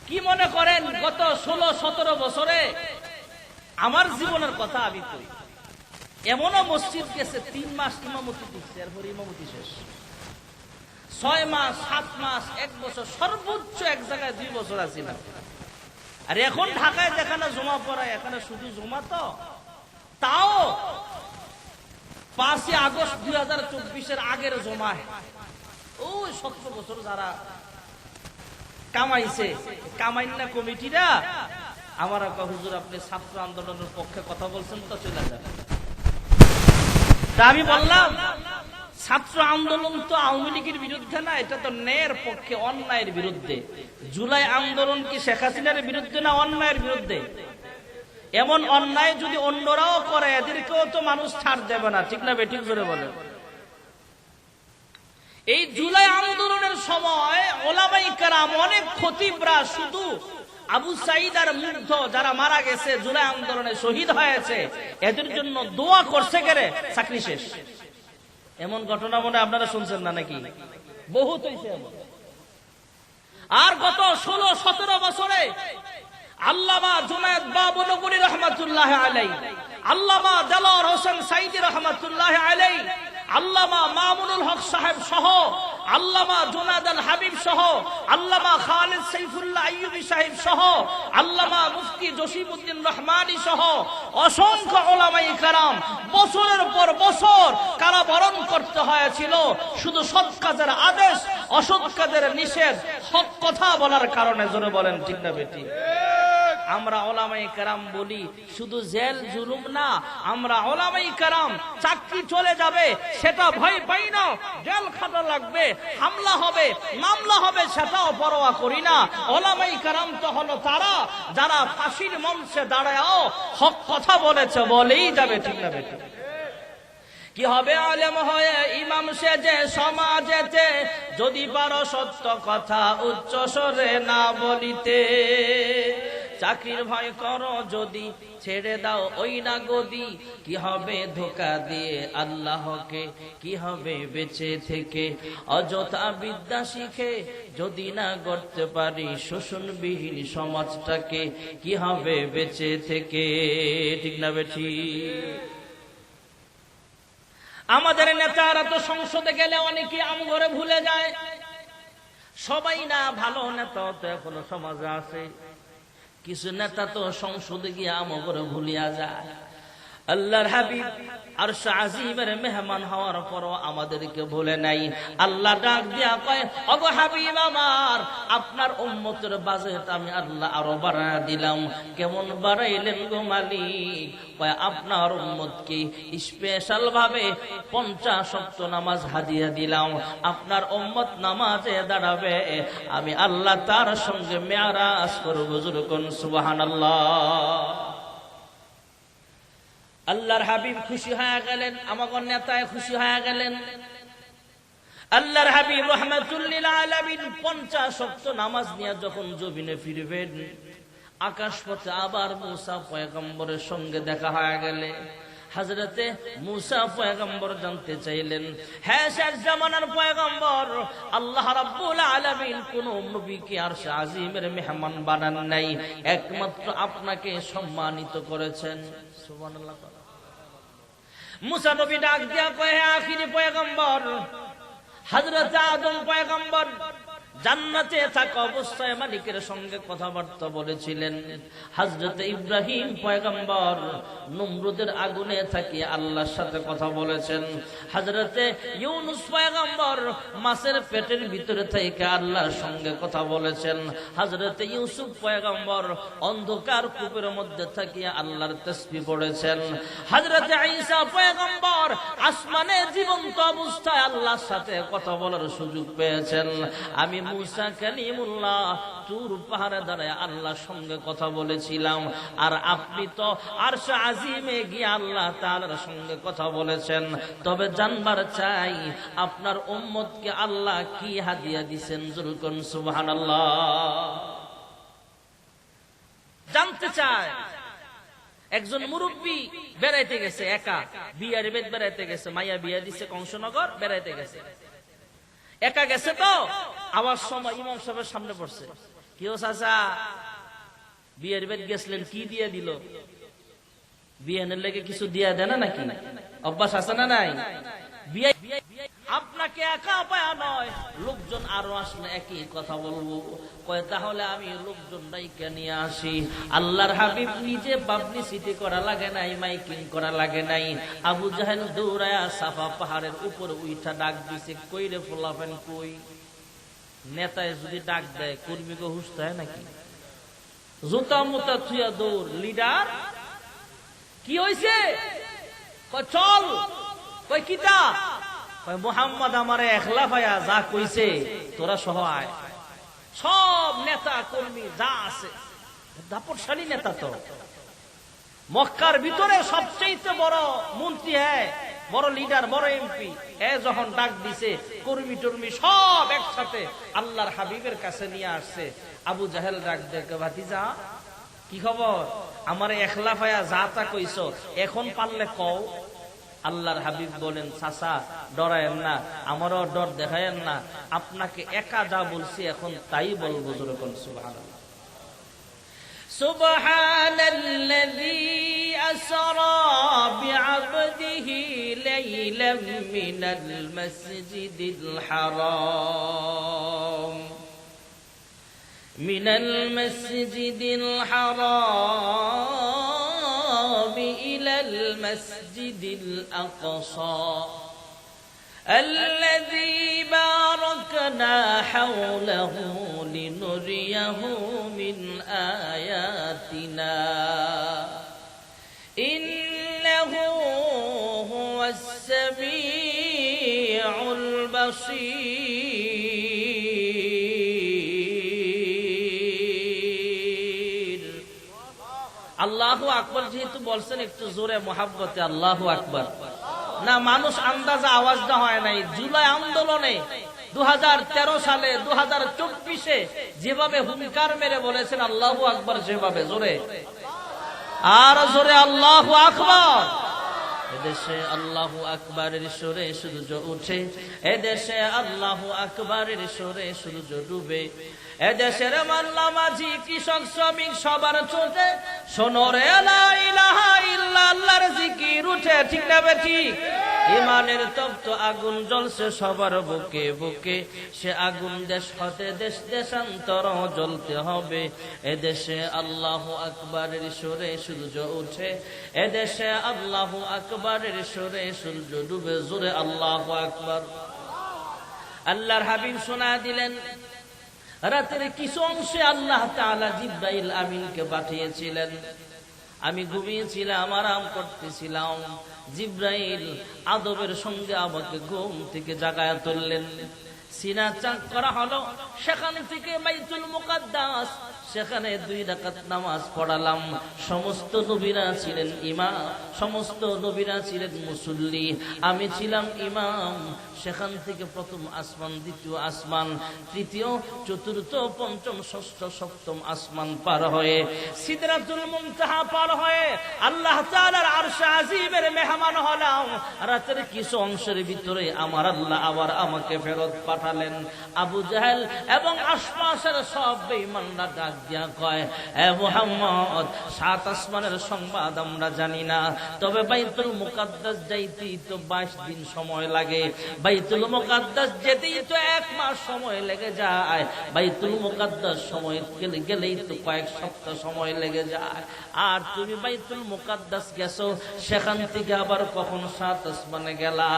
কি মনে করেন গত 16-17 বছরে আমার জীবনের কথা আমি কই, এমনও মসজিদ গেছে 3 মাস ইমামতি দিচ্ছে, এরপর ইমামতি শেষ। 6 মাস, 7 মাস, 1 বছর, সর্বোচ্চ এক জায়গায় 2 বছর আছি না। আর এখন ঢাকায় যেখানে জমা পড়ায়, এখানে শুধু জমা তো তাও 5 আগস্ট 2024 আগের জমায় ওই 17 বছর যারা কামাইছে, কামাইনা কমিটিরা আমার হুজুর আপনি ছাত্র আন্দোলনের পক্ষে কথা বলছেন তো চলে যান। তা আমি বললাম ছাত্র আন্দোলন তো আওয়ামী লীগের বিরুদ্ধে না, এটা তো ন্যায়ের পক্ষে, অন্যায়ের বিরুদ্ধে। জুলাই আন্দোলন কি শেখ হাসিনার বিরুদ্ধে না অন্যায়ের বিরুদ্ধে? এমন অন্যায় যদি অন্যরাও করে এদেরকেও তো মানুষ ছাড় দেবে না। ঠিক না বেঠিক জোরে বলে? এই জুলাই আন্দোলনের সময় ওলামাই কেরাম অনেক খতিবরা শুধু আবু সাঈদ আর মুগ্ধ যারা মারা গেছে জুলাই আন্দোলনে শহীদ হয়েছে এদের জন্য দোয়া করছে, কেরে চাকরি শেষ। এমন ঘটনা মনে আপনারা শুনছেন না নাকি? বহুত হয়েছে। আর গত 16-17 বছরে আল্লামা জুনায়েদ বাবনগরী রহমাতুল্লাহ আলাইহি, আল্লামা দেলোয়ার হোসেন সাইদি রহমাতুল্লাহ আলাইহি, আল্লামা মামুনুল হক সাহেব সহ, আল্লামা জুনায়েদ আল হাবিব সহ, আল্লামা খালিদ সাইফুল্লাহ আইয়ুবী সাহেব সহ, আল্লামা মুফতি জসিমউদ্দিন রহমানী সহ অসংখ্য উলামায়ে কেরাম বছরের পর বছর কারাবরণ করতে হয়েছিল শুধু সৎ কাজের আদেশ, অসৎ কাজের নিষেধ, হক কথা বলার কারণে। জোরে বলেন ঠিক না বেটি? আমরা উলামায়ে কেরাম বলি শুধু জেল জুলুম না, আমরা উলামায়ে কেরাম চাকরি চলে যাবে সেটা ভয় পাই না, জেল খাটা লাগবে, হামলা হবে, মামলা হবে সেটাও পরোয়া করি না। উলামায়ে কেরাম তো হলো তারা যারা ফাঁসির মঞ্চে দাঁড়ায়ও হক কথা বলেছে, বলেই যাবে। ঠিক না বেটি? কি হবে আলেম হয়ে ইমাম সেজে সমাজেতে, যদি পারো সত্য কথা উচ্চ স্বরে না বলিতে। চাকরির ভয় করো যদি ছেড়ে দাও ওই না গদি, কি হবে ধোকা দিয়ে আল্লাহকে, কি হবে বেঁচে থেকে অযথা বিদ্যা শিখে, যদি না গড়তে পারি শোষণবিহীন সমাজটাকে, কি হবে বেঁচে থেকে। ঠিক না বেঠি? আমাদের নেতারা তো সংসদে গেলে অনেকে আমঘরে ভুলে যায়, সবাই না ভালো নেতা তো এখনো সমাজে আছে, কিছু নেতা তো সংসদে গিয়ে আমঘরে ভুলিয়া যায়। আল্লাহর হাবিব আরশ আজিমের মেহমান হওয়ার পরও আমাদেরকে ভুলে নাই। আল্লাহ ডাক দিয়া কয়, ওগো হাবিব আমার, আপনার উম্মতের বাজেট আমি আল্লাহ আরো বাড়ায় দিলাম। কেমন বাড়াইলেন গো মালিক? কয় আপনার উম্মতকে স্পেশাল ভাবে 50 ওয়াক্ত নামাজ হাদিয়া দিলাম। আপনার উম্মত নামাজে দাঁড়াবে, আমি আল্লাহ তার সঙ্গে মেরাজ করব। জোরে কোন সুবহানাল্লাহ। আল্লাহর হাবিব খুশি হয়ে গেলেন, আমাদের নেতায় খুশি হয়ে গেলেন। আল্লাহর হাবিব রাহমাতুল লিল আলামিন 50 ওয়াক্ত নামাজ নিয়ে যখন জমিনে ফিরবেন, আকাশপথে আবার মুসা পয়গম্বরের সঙ্গে দেখা হয়ে গেলে হযরতে মুসা পয়গম্বর জানতে চাইলেন, হ্যাঁ শেষ জামানার পয়গম্বর, আল্লাহ রাব্বুল আলামিন কোন নবীকে আরশ আজিমের মেহমান বানান নাই, একমাত্র আপনাকে সম্মানিত করেছেন। সুবহানাল্লাহ। মুসা নবী ডাক দিয়া কয়, হে আখিরি পয়গম্বর, হযরত আদম পয়গম্বর জান্নাতে থাকা অবস্থায় মালিকের সঙ্গে কথাবার্তা বলেছিলেন। হযরত ইব্রাহিম পয়গম্বর নমরুদের আগুনে থাকিয়ে আল্লাহর সাথে কথা বলেছেন। হযরত ইউনূস পয়গম্বর মাছের পেটের ভিতরে থেকে আল্লাহর সঙ্গে কথা বলেছেন। হযরত ইউসুফ পয়গম্বর অন্ধকার কূপের মধ্যে থাকিয়ে আল্লাহর তাসবিহ পড়েছেন। হযরত ঈসা পয়গম্বর আসমানে জীবন্ত অবস্থায় আল্লাহর সাথে কথা বলার সুযোগ পেয়েছেন। আমি মুসা কালিমুল্লাহ তুর পাহাড়ে দাঁড়ায় আল্লাহর সঙ্গে কথা বলেছিলাম, আর আপনি তো আরশ আজিমে গিয়ে আল্লাহ তাআলার সঙ্গে কথা বলেছেন। তবে জানবার চাই আপনার উম্মতকে আল্লাহ কি হাদিয়া দিবেন। জোরে কোন সুবহানাল্লাহ। জানতে চায়। একজন মুরব্বী বেড়াইতে গেছে, একা বিয়ার বেদ বেড়াইতে গেছে, মাইয়া বিয়া দিছে কংসনগর, বেড়াইতে গেছে, একা গেছে তো আওয়াজ সময় ইমাম সাহেবের সামনে পড়ছে, কেউ চাচা বিয়ের বেদ গেছিলেন, কি দিয়ে দিল? বিয়ের লেগে কিছু দিয়া দেয় না নাকি? অভ্যাস আছে না নাই? আপনাকে একা পায়া নয়, লোকজন আরো আসলে একই কথা বলবো। কয় তাহলে আমি লোকজন ডাইকা নিয়ে আসি। আল্লাহর হাবিব নিজে পাবলিসিটি করা লাগে নাই, মাইকিং করা লাগে নাই। আবু জাহেল দৌড়ায়া সাফা পাহাড়ের উপর উইঠা ডাক দিছে, কই রে ফোলাফেন কই? নেতায় যদি ডাক দেয় কর্মীকে হুঁশতে হয় নাকি? জুতা মুতা থুয়া দৌড়। লিডার কি হইছে? কয় চল। কয় কিতা? কয় মুহাম্মদ আমারে একলা ভাইয়া যা কইছে তোরা সহ আয়। সব নেতা কর্মী যা আছে, দাপটশালী নেতা তো, মক্কার ভিতরে সবচেয়ে বড় মন্ত্রী, হ্যাঁ বড় লিডার, বড় এমপি, যখন ডাক দিছে কর্মী টর্মী সব একসাথে আল্লাহর হাবিবের কাছে নিয়ে আসছে। আবু জাহেল ডাক দেখে, ভাতিজা কি খবর? আমারে একলা ভাইয়া যা তা কইছো, এখন পারলে কও। আল্লাহর হাবিব বলেন, চাচা ডরায়েন না, আমারও ডর দেখায়েন না, আপনাকে একা যা বলছি এখন তাই বলবো। জোরে বলুন সুবহানাল্লাহ। সুবহানাল্লাযী আসরা বিআবদিহি লাইলাম মিনাল মাসজিদিল হারাম মিনাল মাসজিদিল হারাম ইলাল মাসজিদিল আকসা الذي باركنا حوله لنريه من آياتنا إنه هو السميع البصير আল্লাহু আকবার যেহেতু বলছেন একটু জোরে মহাব্বতে আল্লাহু আকবার। না, মানুষ আন্দাজে আওয়াজটা হয় নাই। জুলাই আন্দোলনে 2013 সালে 2024-এ যেভাবে হুঙ্কার মেরে বলেছেন আল্লাহু আকবার, যেভাবে জোরে আর জোরে আল্লাহু আকবার। এদেশে আল্লাহু আকবারের সুরে সূর্য উঠে, এদেশে আল্লাহু আকবারের সুরে সূর্য ডুবে, এদেশের মাল্লা মাঝি কৃষক শ্রমিক সবার চোখে শোনো রে লা ইলাহা ইল্লাল্লাহর জিকির উঠে। ঠিক না ঠিক? ইমানের তপ্ত আগুন জ্বলছে সবার বুকে বুকে, সে আগুন দেশ হতে দেশ দেশান্তর জ্বলতে হবে। এদেশে আল্লাহু আকবারের সুরে সূর্য উঠে, এদেশে আল্লাহু আকবারের সুরে সূর্য ডুবে। জোরে আল্লাহু আকবার। আল্লাহর হাবিব শোনা দিলেন, রাতের কিছু অংশে আল্লাহ তাআলা জিবরাইল আমিনকে পাঠিয়েছিলেন। আমি ঘুমিয়েছিলাম, আরাম করতেছিলাম, জিবরাইল আদবের সঙ্গে আমাকে ঘুম থেকে জাগায়া তুললেন। সিনা চাক করা হলো, সেখান থেকে বাইতুল মুকাদ্দাস, সেখানে 2 রাকাত নামাজ পড়ালাম। সমস্ত নবীরা ছিলেন ইমাম, সমস্ত নবীরা ছিলেন মুসল্লি, আমি ছিলাম ইমাম। সেখান থেকে প্রথম আসমান, দ্বিতীয় আসমান, তৃতীয়, চতুর্থ, পঞ্চম, ষষ্ঠ, সপ্তম আসমান পার হয়ে সিদরাতুল মুনতাহা পার হয়ে আল্লাহ তাআলার আরশ আজিমের মেহমান হলাম। রাতের কিছু অংশের ভিতরে আমার আল্লাহ আবার আমাকে ফেরত পাঠালেন। আবু জাহেল এবং আশপাশের সব বেঈমানরা ডাক দিয়া কয়, এ মুহাম্মদ, 7 আসমানের সংবাদ আমরা জানি না, তবে বাইতুল মুকাদ্দাস যাইতেই তো 22 দিন সময় লাগে, বাইতুল মুকাদ্দাস যেতেই তো 1 মাস সময় লেগে যায়, বাইতুল মুকাদ্দাস সময় গেলেই তো কয়েক সপ্তাহ সময় লেগে যায়। আর তুমি বাইতুল মুকাদ্দাস গেছো, সেখান থেকে আবার কখন 7 আসমানে গেলা?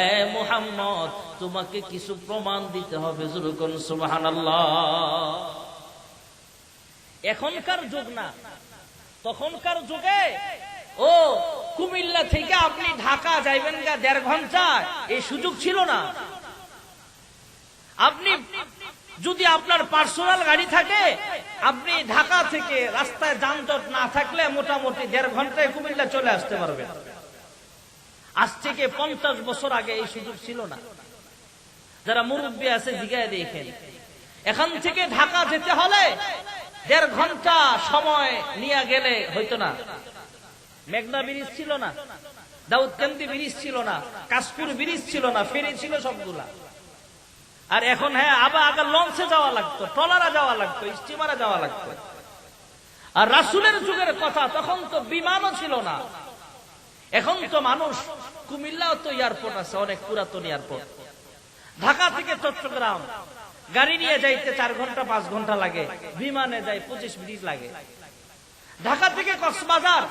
এ মুহাম্মদ, তোমাকে কিছু প্রমাণ দিতে হবে। জোরে কোন সুবহানাল্লাহ। এখনকার যুগ না, তখনকার যুগে ও কুমিল্লা থেকে আপনি ঢাকা যাইবেন গা 1.5 ঘন্টা, এই সুযোগ ছিল না। আপনি যদি আপনার পার্সোনাল গাড়ি থাকে, আপনি ঢাকা থেকে রাস্তায় যানজট না থাকলে মোটামুটি 1.5 ঘন্টায় কুমিল্লা চলে আসতে পারবেন। আজ থেকে 50 বছর আগে এই সুযোগ ছিল না। যারা মুরব্বী আছে জিগায় দেখেন, এখান থেকে ঢাকা যেতে হলে 1.5 ঘন্টা সময় নিয়ে গেলে হইতো না। মেঘনা ব্রিজ ছিল না, দাউদকান্দি ব্রিজ ছিল না, কাশপুর ব্রিজ ছিল না, ফেরি ছিল সবগুলা। আর এখন হ্যাঁ, আগে লঞ্চে যাওয়া লাগতো, ট্রলারে যাওয়া লাগতো, স্টিমারে যাওয়া লাগতো। আর রাসূলের যুগের কথা, তখন তো বিমানও ছিল না। এখন তো মানুষ, কুমিল্লাও তো এয়ারপোর্ট আছে, অনেক পুরাতন এয়ারপোর্ট। ঢাকা থেকে চট্টগ্রাম গাড়ি নিয়ে যাইতে 4 ঘন্টা 5 ঘন্টা লাগে, বিমানে যাই 25 মিনিট লাগে। ঢাকা থেকে কক্সবাজার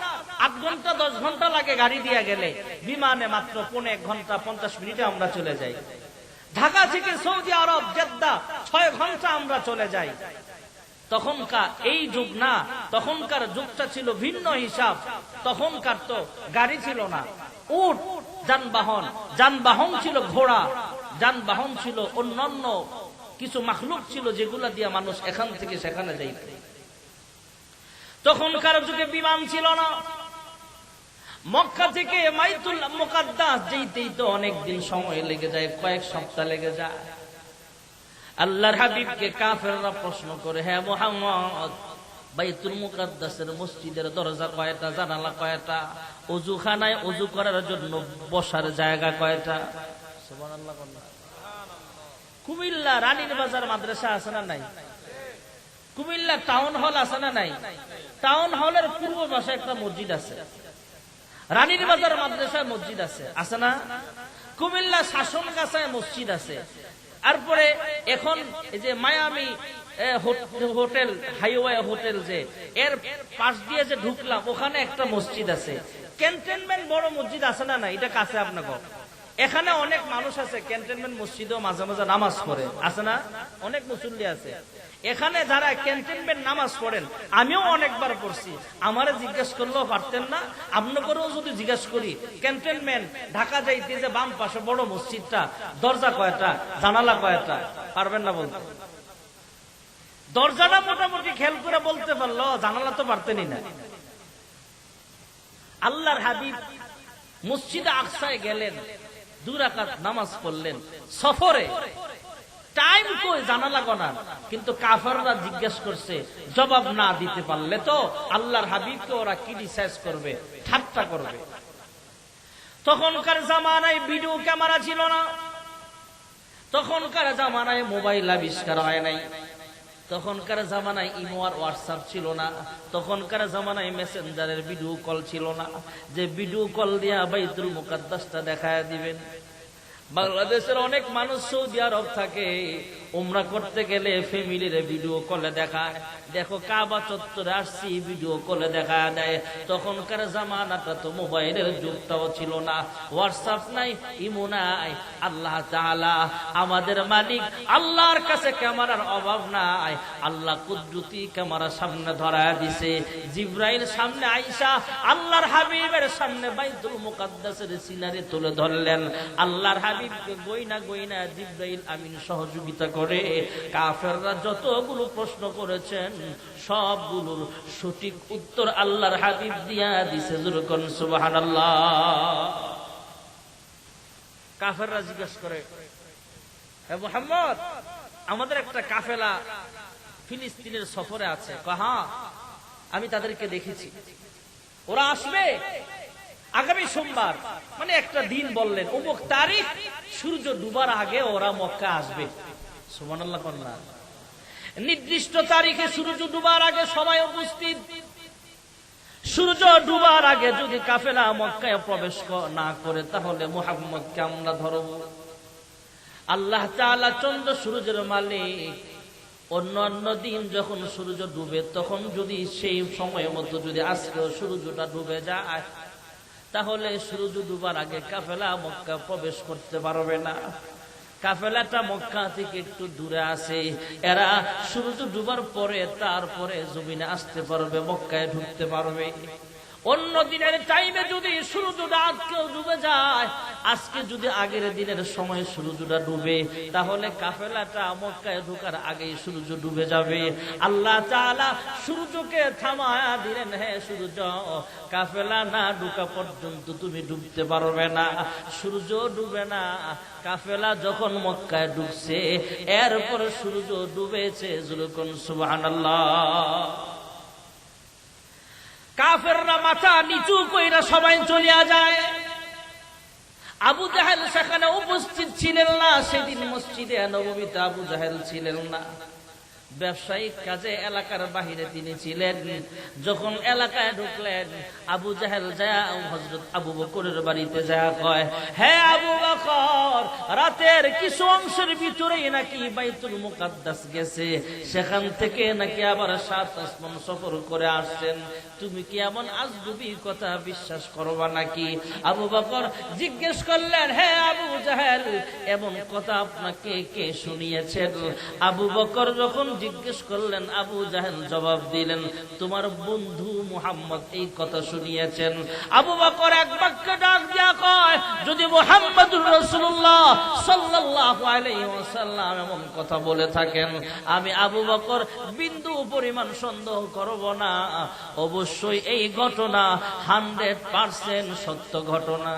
8 ঘন্টা 10 ঘন্টা লাগে গাড়ি দিয়ে গেলে, বিমানে মাত্র 1.5 ঘন্টা 50 মিনিটে আমরা চলে যাই। ঢাকা থেকে সৌদি আরব জেদ্দা 6 ঘন্টা আমরা চলে যাই। তখনকার এই যুগ না, তখনকার যুগটা ছিল ভিন্ন হিসাব। তখনকার তো গাড়ি ছিল না, উট যানবাহন, যানবাহন ছিল ঘোড়া, যানবাহন ছিল অন্যান্য কিছু মাখলুক ছিল, যেগুলা দিয়ে মানুষ এখান থেকে সেখানে যাইত। তখনকার যুগে বিমান ছিল না। মক্কা থেকে বাইতুল মুকাদ্দাস যেতেই তো অনেক দিন সময় লেগে যায়, কয়েক সপ্তাহ লেগে যায়। আল্লাহর হাবিবকে কাফেররা প্রশ্ন করে, হে মুহাম্মদ, বাইতুল মুকাদ্দাসের মসজিদের দরজা কয়টা, জানালা কয়টা, ওযুখানায় ওযু করার জন্য বসার জায়গা কয়টা? সুবহানাল্লাহ। কুমিল্লা রানীর বাজার মাদ্রাসা আছে না নাই? কুমিল্লা টাউন হল আছে না নাই? টাউন হলের পূর্ব পাশে একটা মসজিদ আছে, রানীর বাজার মাদ্রাসায় মসজিদ আছে, আছে না? কুমিল্লা শাসনগাছায় মসজিদ আছে। তারপরে এখন এই যে মায়ামি হোটেল, হাইওয়ে হোটেল, যে এর পাশ দিয়ে যে ঢুকলাম ওখানে একটা মসজিদ আছে। ক্যান্টনমেন্ট বড় মসজিদ আছে না না? এটা কাছে আপনাকে। এখানে অনেক মানুষ আছে, ক্যান্টনমেন্ট মসজিদেও মাঝে মাঝে নামাজ পড়ে, আছে না? অনেক মুসল্লি আছে এখানে যারা ক্যান্টনমেন্ট নামাজ পড়েন। আমিও অনেকবার পড়ছি, আমারে জিজ্ঞেস করলেও পারতেন না। আপনাকেও যদি জিজ্ঞেস করি, ক্যান্টনমেন্ট ঢাকা যাইতে যে বাম পাশে বড় মসজিদটা, দরজা কয়টা, জানালা কয়টা, পারবেন না বলতে। দরজাটা মোটামুটি খেয়াল করে বলতে পারলো, জানালা তো পারতেনই না। আল্লাহর হাবিব মসজিদে আকসায় গেলেন, 2 রাকাত নামাজ পড়লেন সফরে। টাইম কই জানালা গোনা, কিন্তু কাফেররা জিজ্ঞেস করছে, জবাব না দিতে পারলে তো আল্লাহর হাবিবকে ওরা ক্রিটিসাইজ করবে, ঠাট্টা করবে। তখনকার জামানায় ভিডিও ক্যামেরা ছিল না, তখনকার জামানায় মোবাইল আবিষ্কার হয় নাই, তখনকার জামানায় ইমো আর হোয়াটসঅ্যাপ ছিল না, তখনকার জামানায় মেসেঞ্জারের ভিডিও কল ছিল না, যে ভিডিও কল দিয়া বাইতুল মুকাদ্দাসটা দেখায় দিবেন। বাংলাদেশের অনেক মানুষ সৌদি আরব থাকে, উমরা করতে গেলে ফ্যামিলির ভিডিও কলে দেখায়, দেখো কাবা চত্বরে আসছি, ভিডিও কলে দেখা দেয়। তখনকার জামানাটা তো মোবাইলের যুগটাও ছিল না, হোয়াটসঅ্যাপ নাই, ইমো নাই। আল্লাহ তাআলা আমাদের মালিক, আল্লাহর কাছে ক্যামেরার অভাব নাই। আল্লাহ কুদরতি ক্যামেরা সামনে ধরায় দিছে। জিব্রাইল সামনে আইসা আল্লাহর হাবিবের সামনে বাইতুল মুকাদ্দাসের সিনারি তুলে ধরলেন। আল্লাহর হাবিবকে গইনা গইনা জিব্রাইল আমিন সহযোগিতা করে কাফেররা যতগুলো প্রশ্ন করেছেন সবগুলোর সঠিক উত্তর আল্লাহর হাবিব দিয়া দিছে। যখন সুবহানাল্লাহ। কাফেররা জিজ্ঞেস করে, হে মুহাম্মদ, আমাদের একটা কাফেলা ফিলিস্তিনের সফরে আছে। হ্যাঁ, আমি তাদেরকে দেখেছি, ওরা আসবে আগামী সোমবার, মানে একটা দিন বললেন, অমুক তারিখ, সূর্য ডুবার আগে ওরা মক্কা আসবে। সুবহানাল্লাহ। নির্দিষ্ট তারিখে সূর্য ডুবার আগে সবাই উপস্থিত। সূর্য ডুবার আগে যদি কাফেলা মক্কায় প্রবেশ না করে, তাহলে মুহাম্মদকে আমরা ধরব। আল্লাহ তাআলা চন্দ্র সূর্যের মালিক। অন্য দিন যখন সূর্য ডুবে, তখন যদি সেই সময় মতো যদি আজকে সূর্যটা ডুবে যায়, তাহলে সূর্য ডুবার আগে কাফেলা মক্কা প্রবেশ করতে পারবে না। কাফেলাটা মক্কা থেকে একটু দূরে আছে, এরা সূর্য ডুবার পরে তারপরে জমিনে আসতে পারবে, মক্কায় ঢুকতে পারবে। অন্য দিনের টাইমে যদি সূর্যটা আজকেও ডুবে যায়, আজকে যদি আগের দিনের সময় সূর্যটা ডুবে, তাহলে কাফেলাটা মক্কায় ঢোকার আগেই সূর্য ডুবে যাবে। আল্লাহ তাআলা সূর্যকে থামায়া দিলেন, হে সূর্য, কাফেলা না ঢোকা পর্যন্ত তুমি ডুবতে পারবে না। সূর্য ডুবে না, কাফেলা যখন মক্কায় ঢুকছে এরপর সূর্য ডুবেছে। যখন সুবহানাল্লাহ। কাফেররা মাথা নিচু কইরা সবাই চলিয়া যায়। আবু জাহেল সেখানে উপস্থিত ছিলেন না। সেদিন মসজিদে নববীতে আবু জাহেল ছিলেন না, ব্যবসায়িক কাজে এলাকার বাহিরে তিনি ছিলেন। যখন এলাকায় ঢুকলেন, আবু জাহেল যায় হযরত আবু বকরের বাড়িতে যায় কয়, হে আবু বকর, রাতের কিছু অংশের ভিতরেই নাকি বাইতুল মুকাদ্দাস গেছে, সেখান থেকে নাকি আবার 7 আসমান সফর করে আসছেন। তুমি কি এমন আজগুবি কথা বিশ্বাস করবা নাকি? আবু বকর জিজ্ঞেস করলেন, হে আবু জাহেল, এমন কথা আপনাকে কে শুনিয়েছেন? আবু বকর যখন জিজ্ঞেস করলেন, আবু জাহেল জবাব দিলেন, তোমার বন্ধু মুহাম্মদ এই কথা শুনিয়েছেন। আবু বকর এক বাক্যে ডাক দিয়া কয়, যদি মুহাম্মদুর রাসূলুল্লাহ সাল্লাল্লাহু আলাইহি ওয়াসাল্লাম এমন কথা বলে থাকেন, আমি আবু বকর বিন্দু পরিমাণ সন্দেহ করব না। অবশ্যই এই ঘটনা 100% সত্য ঘটনা।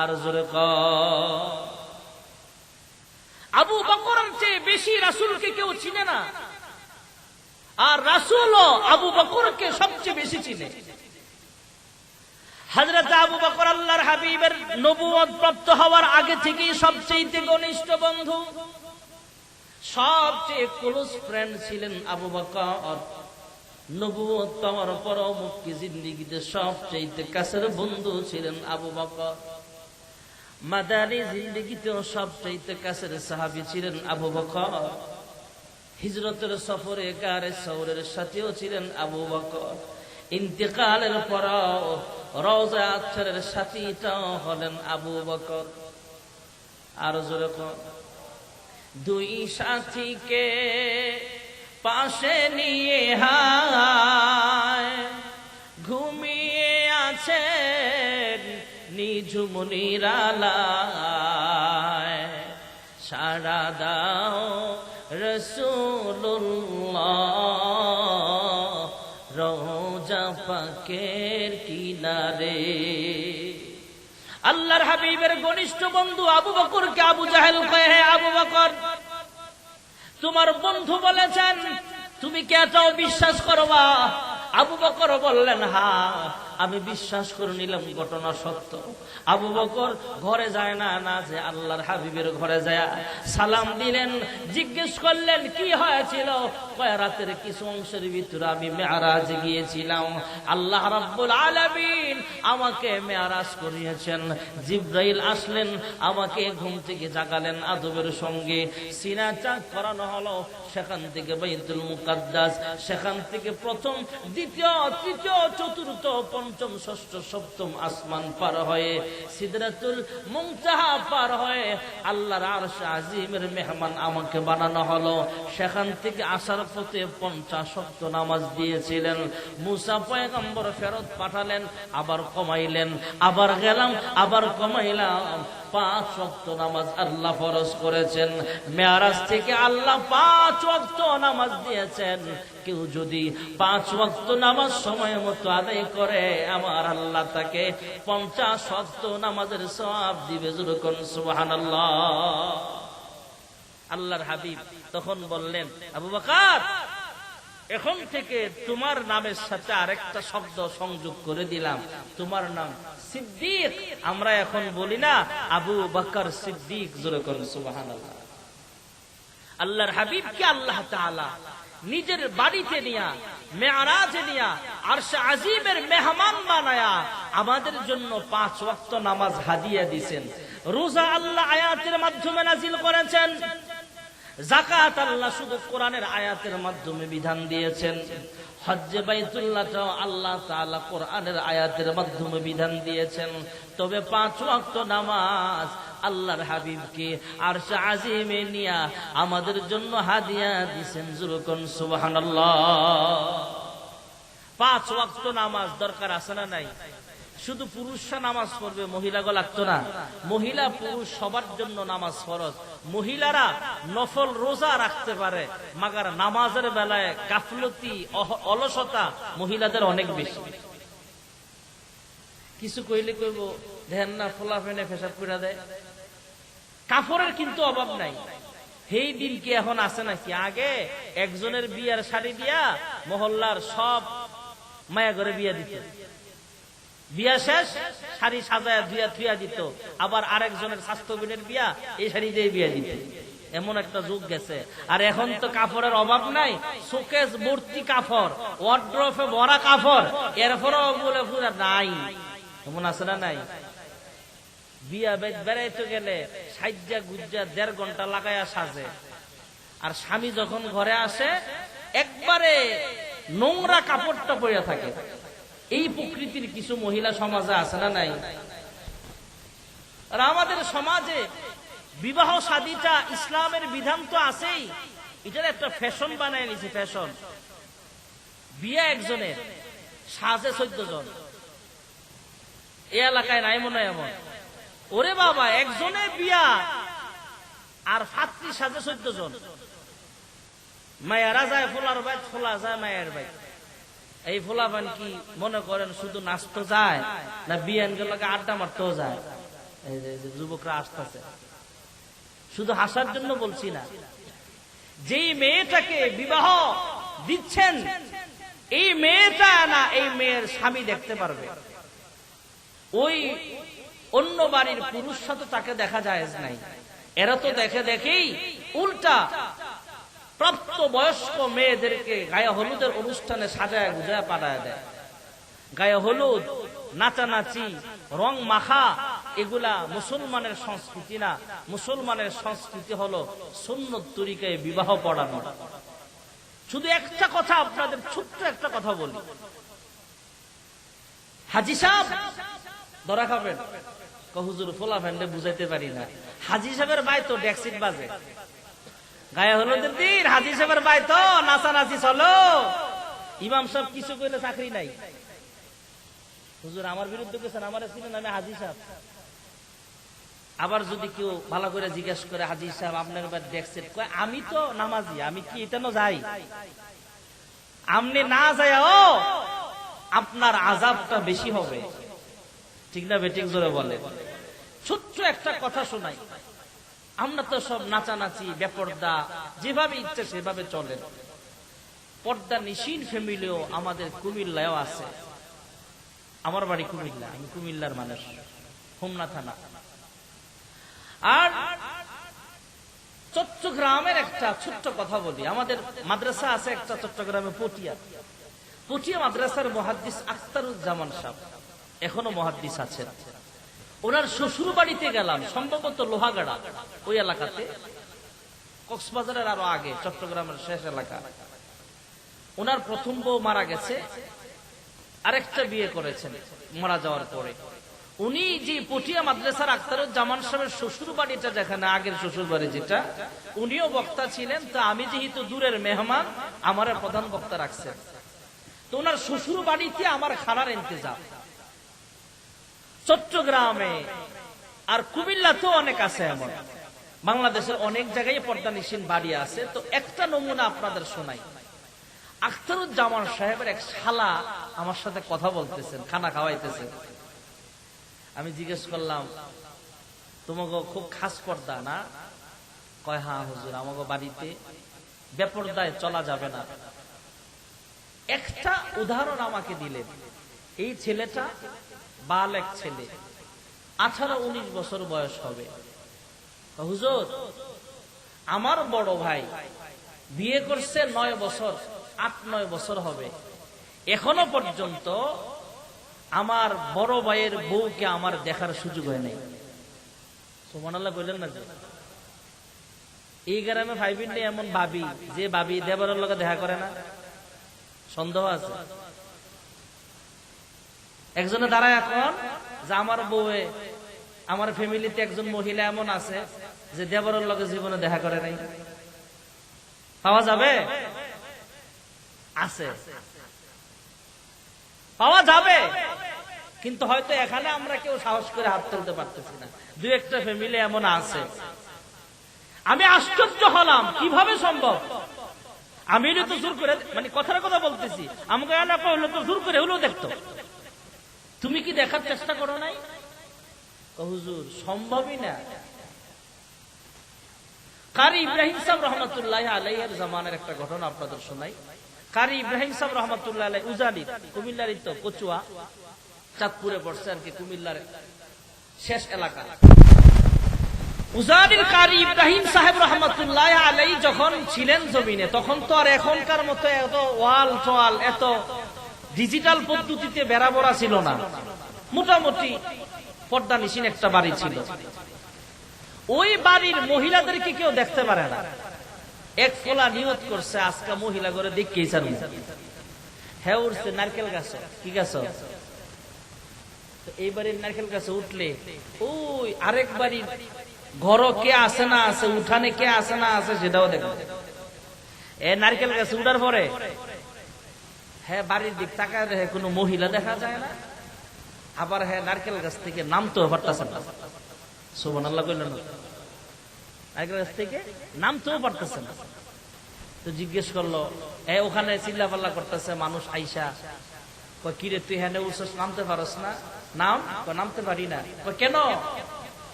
আর জোরে কয়। আবু বকরের চেয়ে বেশি রাসূলকে কেউ চিনে না। আর রাসূলও আবু বকরকে সবচেয়ে বেশি চিনে। হযরত আবু বকর আল্লাহর হাবিবের নবুয়ত প্রাপ্ত হওয়ার আগে থেকেই সবচেয়ে ঘনিষ্ঠ বন্ধু, সবচেয়ে ক্লোজ ফ্রেন্ড ছিলেন আবু বকর। নবুয়ত পাওয়ার পরও মক্কি জিন্দেগিতে সবচেয়ে কাছের বন্ধু ছিলেন আবু বকর। মাদানী জিন্দেগিতেও সবচেয়ে কাছের সাহাবী ছিলেন আবু বকর। হিজরতের সফরে গারে সওরের সাথেও ছিলেন আবু বকর। ইন্তেকালের পরও রওজা আতহারের সাথীটাও হলেন আবু বকর। আর জোরে কোন, দুই সাথীকে পাশে নিয়ে হায় ঘুমিয়ে আছেন নিঝুম নিরালায়, সাড়া দাও রাসূলুল্লাহ রওজা পাকের কিনারে। আল্লাহর হাবিবের ঘনিষ্ঠ বন্ধু আবু বকরকে আবু জাহেল কয়, হে আবু বকর, তোমার বন্ধু বলেছেন তুমি কি এটাও বিশ্বাস করবা? আবু বকর বললেন, হ্যাঁ আমি বিশ্বাস করে নিলাম, ঘটনা সত্য। আবু বকর ঘরে যায় না, না যে আল্লাহর হাবিবের ঘরে যায় সালাম দিলেন, জিজ্ঞেস করলেন কি হয়েছিল? কয় রাতের কিছু অংশের ভিতরে আমি মেরাজে গিয়েছিলাম, আল্লাহ রাব্বুল আলামিন আমাকে মেরাজ করিয়েছেন। জিবরাইল আসলেন, আমাকে ঘুম থেকে জাগালেন আদবের সঙ্গে, সিনা চাক করানো হলো, সেখান থেকে বাইতুল মুকাদ্দাস, সেখান থেকে প্রথম দ্বিতীয় তৃতীয় চতুর্থ পঞ্চম ষষ্ঠ সপ্তম আসমান পার হয়ে সিদরাতুল মুনতাহা পার হয়ে আল্লাহর আরশ আজিমের মেহমান আমাকে বানানো হলো। সেখান থেকে আসার পথে 50 ওয়াক্ত নামাজ দিয়েছিলেন। মুসা পয়গম্বর ফেরত পাঠালেন, আবার কমাইলেন, আবার গেলাম, আবার কমাইলাম। 5 ওয়াক্ত নামাজ আল্লাহ ফরজ করেছেন। মেরাজ থেকে আল্লাহ 5 ওয়াক্ত নামাজ দিয়েছেন। কেউ যদি 5 ওয়াক্ত নামাজ সময় মতো আদায় করে, আমার আল্লাহ তাকে 50 ওয়াক্ত নামাজের সওয়াব দিবে। যেরকম সুবহানাল্লাহ। আল্লাহর হাবিব তখন বললেন, আবু বকর, এখন থেকে তোমার নামের সাথে আরেকটা শব্দ সংযোগ করে দিলাম, তোমার নাম সিদ্দিক। আমরা এখন বলি না আবু বকর সিদ্দিক। যেরকম সুবহানাল্লাহ। আল্লাহর হাবিবকে আল্লাহ তাআলা নিজের বাড়িতে নিয়া, মেরাজে নিয়া, আরশে আজিমের মেহমান বানায়া আমাদের জন্য 5 ওয়াক্ত নামাজ হাদিয়া দিবেন। রোজা আল্লাহ আয়াতের মাধ্যমে নাজিল করেছেন। যাকাত আল্লাহ শুধু কোরআনের আয়াতের মাধ্যমে বিধান দিয়েছেন। হজ্জে বাইতুল্লাহটাও আল্লাহ তাআলা কোরআনের আয়াতের মাধ্যমে বিধান দিয়েছেন। তবে 5 ওয়াক্ত নামাজ আল্লাহর হাবিবকে আরশে আজিমে নিয়া আমাদের জন্য হাদিয়া দিবেন। যেরকম সুবহানাল্লাহ। 5 ওয়াক্ত নামাজ দরকার আছে না নাই? শুধু পুরুষরা নামাজ পড়বে, মহিলাগো লাগতো না? মহিলা পুরুষ সবার জন্য নামাজ ফরজ। মহিলারা নফল রোজা রাখতে পারে, মাগার নামাজের বেলায় গাফলতি অলসতা মহিলাদের অনেক বেশি। কিছু কইলে কইব ধ্যান না, ফোলা ফেনে পেশাব করে দেয়। কাপড়ের কিন্তু অভাব নাই। সেই দিন কি এখন আছে নাকি? আগে একজনের বিয়ার শাড়ি দিয়া মহল্লার সব মায়া ঘরে বিয়া দিত, বিয়া শেষ শাড়ি সাজায় ধুয়া থুয়া দিত। আবার আরেকজনের স্বাস্থ্যবিনের বিয়া, এই শাড়ি দিয়ে বিয়া দিত। এমন একটা যুগ গেছে। আর এখন তো কাপড়ের অভাব নাই, শোকেস ভর্তি কাপড়, ওয়ার্ড্রোবে ভরা কাপড়, এরপরও বলে পুরা নাই। এমন আছে না নাই? বিয়া বেড়াইতে গেলে সাজ্জা গুজ্জা 1.5 ঘন্টা লাগাইয়া সাজে। আর স্বামী যখন ঘরে আসে একবারে নোংরা কাপড়টা পরিয়া থাকে। এই প্রকৃতির কিছু মহিলা সমাজে আছে না নাই? আর আমাদের সমাজে বিবাহ শাদীটা ইসলামের বিধান তো আছেই, এটার একটা ফ্যাশন বানায় নিছে। ফ্যাশন। বিয়ে একজনের, সাজে 14 জন। এই এলাকায় নাই মনে হয় এমন। ওরে বাবা, একজনের বিয়া আর ফাত্রি সাজে 14 জন। মায়েরা যায় ফোলার বাইত, ফোলা যায় মায়ের বাইত। এই ফোলাবান কি মনে করেন শুধু নাচতে যায়, না বিয়ান গুলোকে আড্ডা মারতেও যায়? এই যে যুবকরা আসতেছে, শুধু হাসার জন্য বলছি না। যেই মেয়েটাকে বিবাহ দিচ্ছেন, এই মেয়েটা না এই মেয়ের স্বামী দেখতে পারবে, ওই অন্য বাড়ির পুরুষ সাথে তাকে দেখা যায় নাই। এরা তো দেখে দেখেই উল্টা প্রাপ্ত বয়স্ক মেয়েদেরকে গায়ে হলুদের অনুষ্ঠানে সাজায় গুজায় পাঠায় দেয়। গায়ে হলুদ, নাচানাচি, রং মাখা, এগুলা মুসলমানের সংস্কৃতি না। মুসলমানের সংস্কৃতি হলো সুন্নত তরিকায় বিবাহ পড়ানো। শুধু একটা কথা আপনাদের ছোট্ট একটা কথা বলি, হাজি সাহেব ধরা খাবেন, হুজুর ফোলা ফ্যান্ডে বুঝাইতে পারি না, হাজি সাহেবের ভাই তো ডেক্সিট বাজে, গায়ে হলুদের দিন হাজি সাহেবের ভাই তো নাচানাচি চলো, ইমাম সাহেব কিছু কইলে চাকরি নাই। হুজুর আমার বিরুদ্ধে গেছেন, আমার ছিলেন আমি হাজি সাহেব। আবার যদি কেউ ভালো করে জিজ্ঞেস করে হাজি সাহেব আপনার ডেক্সিট, কয় আমি তো নামাজি, আমি কি এটা না যাই, আপনি না যায় ও আপনার আযাবটা বেশি হবে। ঠিক না বেঠিক জোরে বলে। ছোট্ট একটা কথা শোনাই, আমরা তো সব নাচানাচি বেপর্দা যেভাবে ইচ্ছে সেভাবে চলেন। পর্দা নিশীন ফ্যামিলিও আমাদের কুমিল্লায়ও আছে। আমার বাড়ি কুমিল্লা, আমি কুমিল্লার মানুষ, হোমনা থানা। আর চট্টগ্রামের একটা ছোট্ট কথা বলি, আমাদের মাদ্রাসা আছে একটা চট্টগ্রামে পটিয়া, পটিয়া মাদ্রাসার মুহাদ্দিস আখতারুজ্জামান সাহেব এখনো মুহাদ্দিস আছেন। ওনার শ্বশুর বাড়িতে গেলাম, সম্ভবত লোহাগাড়া ওই এলাকাতে, কক্সবাজারের আরো আগে, চট্টগ্রামের শেষ এলাকা। ওনার প্রথম বউ মারা গেছে, আরেকটা বিয়ে করেছেন মারা যাওয়ার পরে। উনি যে পটিয়া মাদ্রাসার আখতারুজ্জামান সাহেবের শ্বশুর বাড়িটা, যেখানে আগের শ্বশুর বাড়ি যেটা, উনিও বক্তা ছিলেন। তো আমি যেহেতু দূরের মেহমান, আমার প্রধান বক্তা রাখছেন। তো ওনার শ্বশুর বাড়িতে আমার খানার ইন্তজাম। চট্টগ্রামে আর কুমিল্লাতেও অনেক আছে এমন, বাংলাদেশের অনেক জায়গায় পর্দা নিশীন বাড়ি আছে। তো একটা নমুনা আপনাদের শোনাই। আখতারুজ্জামান সাহেবের এক শালা আমার সাথে কথা বলতেছেন, খানা খাওয়াইতেছেন। আমি জিজ্ঞেস করলাম, তোমাকে খুব খাস পর্দা না? কয় হ্যাঁ হুজুর, আমাকে বাড়িতে বেপর্দায় চলা যাবে না। একটা উদাহরণ আমাকে দিলেন। এই ছেলেটা বালেক ছেলে, 18-19 বছর বয়স হবে। হুজুর আমার বড় ভাই বিয়ে করছে 9 বছর, 8-9 বছর হবে, এখনো পর্যন্ত আমার বড় ভাইয়ের বউকে আমার দেখার সুযোগ হয় নাই। সুবহানাল্লাহ বললেন না? যে এই গ্রামে ভাইবিনটা এমন ভাবি, যে ভাবি দেবরের লগে দেখা করে না, সন্দেহ আছে। একজনে দাঁড়ায় এখন যে আমার বউয়ে, আমার ফ্যামিলিতে একজন মহিলা এমন আছে যে দেবরের লগে জীবনে দেখা করে নাই, পাওয়া যাবে? আছে, পাওয়া যাবে, কিন্তু হয়তো এখানে আমরা কেউ সাহস করে হাত তুলতে পারতেছি না। দুই একটা ফ্যামিলি এমন আছে। আমি আশ্চর্য হলাম, কিভাবে সম্ভব? আমি তো জোর করে, মানে কথার কথা বলতেছি, আমাকে এলাকা হলো তো জোর করে হলেও দেখতো। তুমি কি দেখার চেষ্টা করো নাই? হুজুর সম্ভবই না। কারি ইব্রাহিম সাহেব রহমতুল্লাহ আলাইহির জামানের একটা ঘটনা আপনাদের শোনাই। কারি ইব্রাহিম সাহেব রহমতুল্লাহ আলাইহি উজানি, কুমিল্লার তো কচুয়া, চাঁদপুরে পড়ছে আর কি, কুমিল্লার শেষ এলাকা। উজানির কারি ইব্রাহিম সাহেব রহমতুল্লাহ আলাইহি যখন ছিলেন জমিনে, তখন তো আর এখনকার মতো এত ওয়াল টোয়াল, এত ডিজিটাল পদ্ধতিতে বেড়াবড়া ছিল না। মোটামুটি পর্দা নিশীন একটা বাড়ি ছিল। ওই বাড়ির মহিলাদেরকে কেউ দেখতে পারে না। এক ফোলা নিয়ত করছে, আজকে মহিলা করে দেখেই ছাড়ব। হ্যাঁ উঠছে নারকেল গাছ, কি গাছ? এই বাড়ির নারকেল গাছে উঠলে ওই আরেক বাড়ির ঘর কে আসে না আছে, উঠানে কে আসে না আছে সেটাও দেখবে। এ নারকেল গাছে উঠার পরে হ্যাঁ বাড়ির দিক তাকায় রে, কোনো মহিলা দেখা যায় না। আবার হ্যাঁ নারকেল গাছ থেকে নামতেও পারতেছে না। সুবহানাল্লাহ কইলেন না? নারকেল গাছ থেকে নামতেও পারতেছে না। তো জিজ্ঞেস করলো, ওখানে চিল্লা পাল্লা করতেছে মানুষ আইসা, কিরে তুই হ্যাঁ উঠছস, নামতে পারস না? নাম, নামতে পারি না। কেন?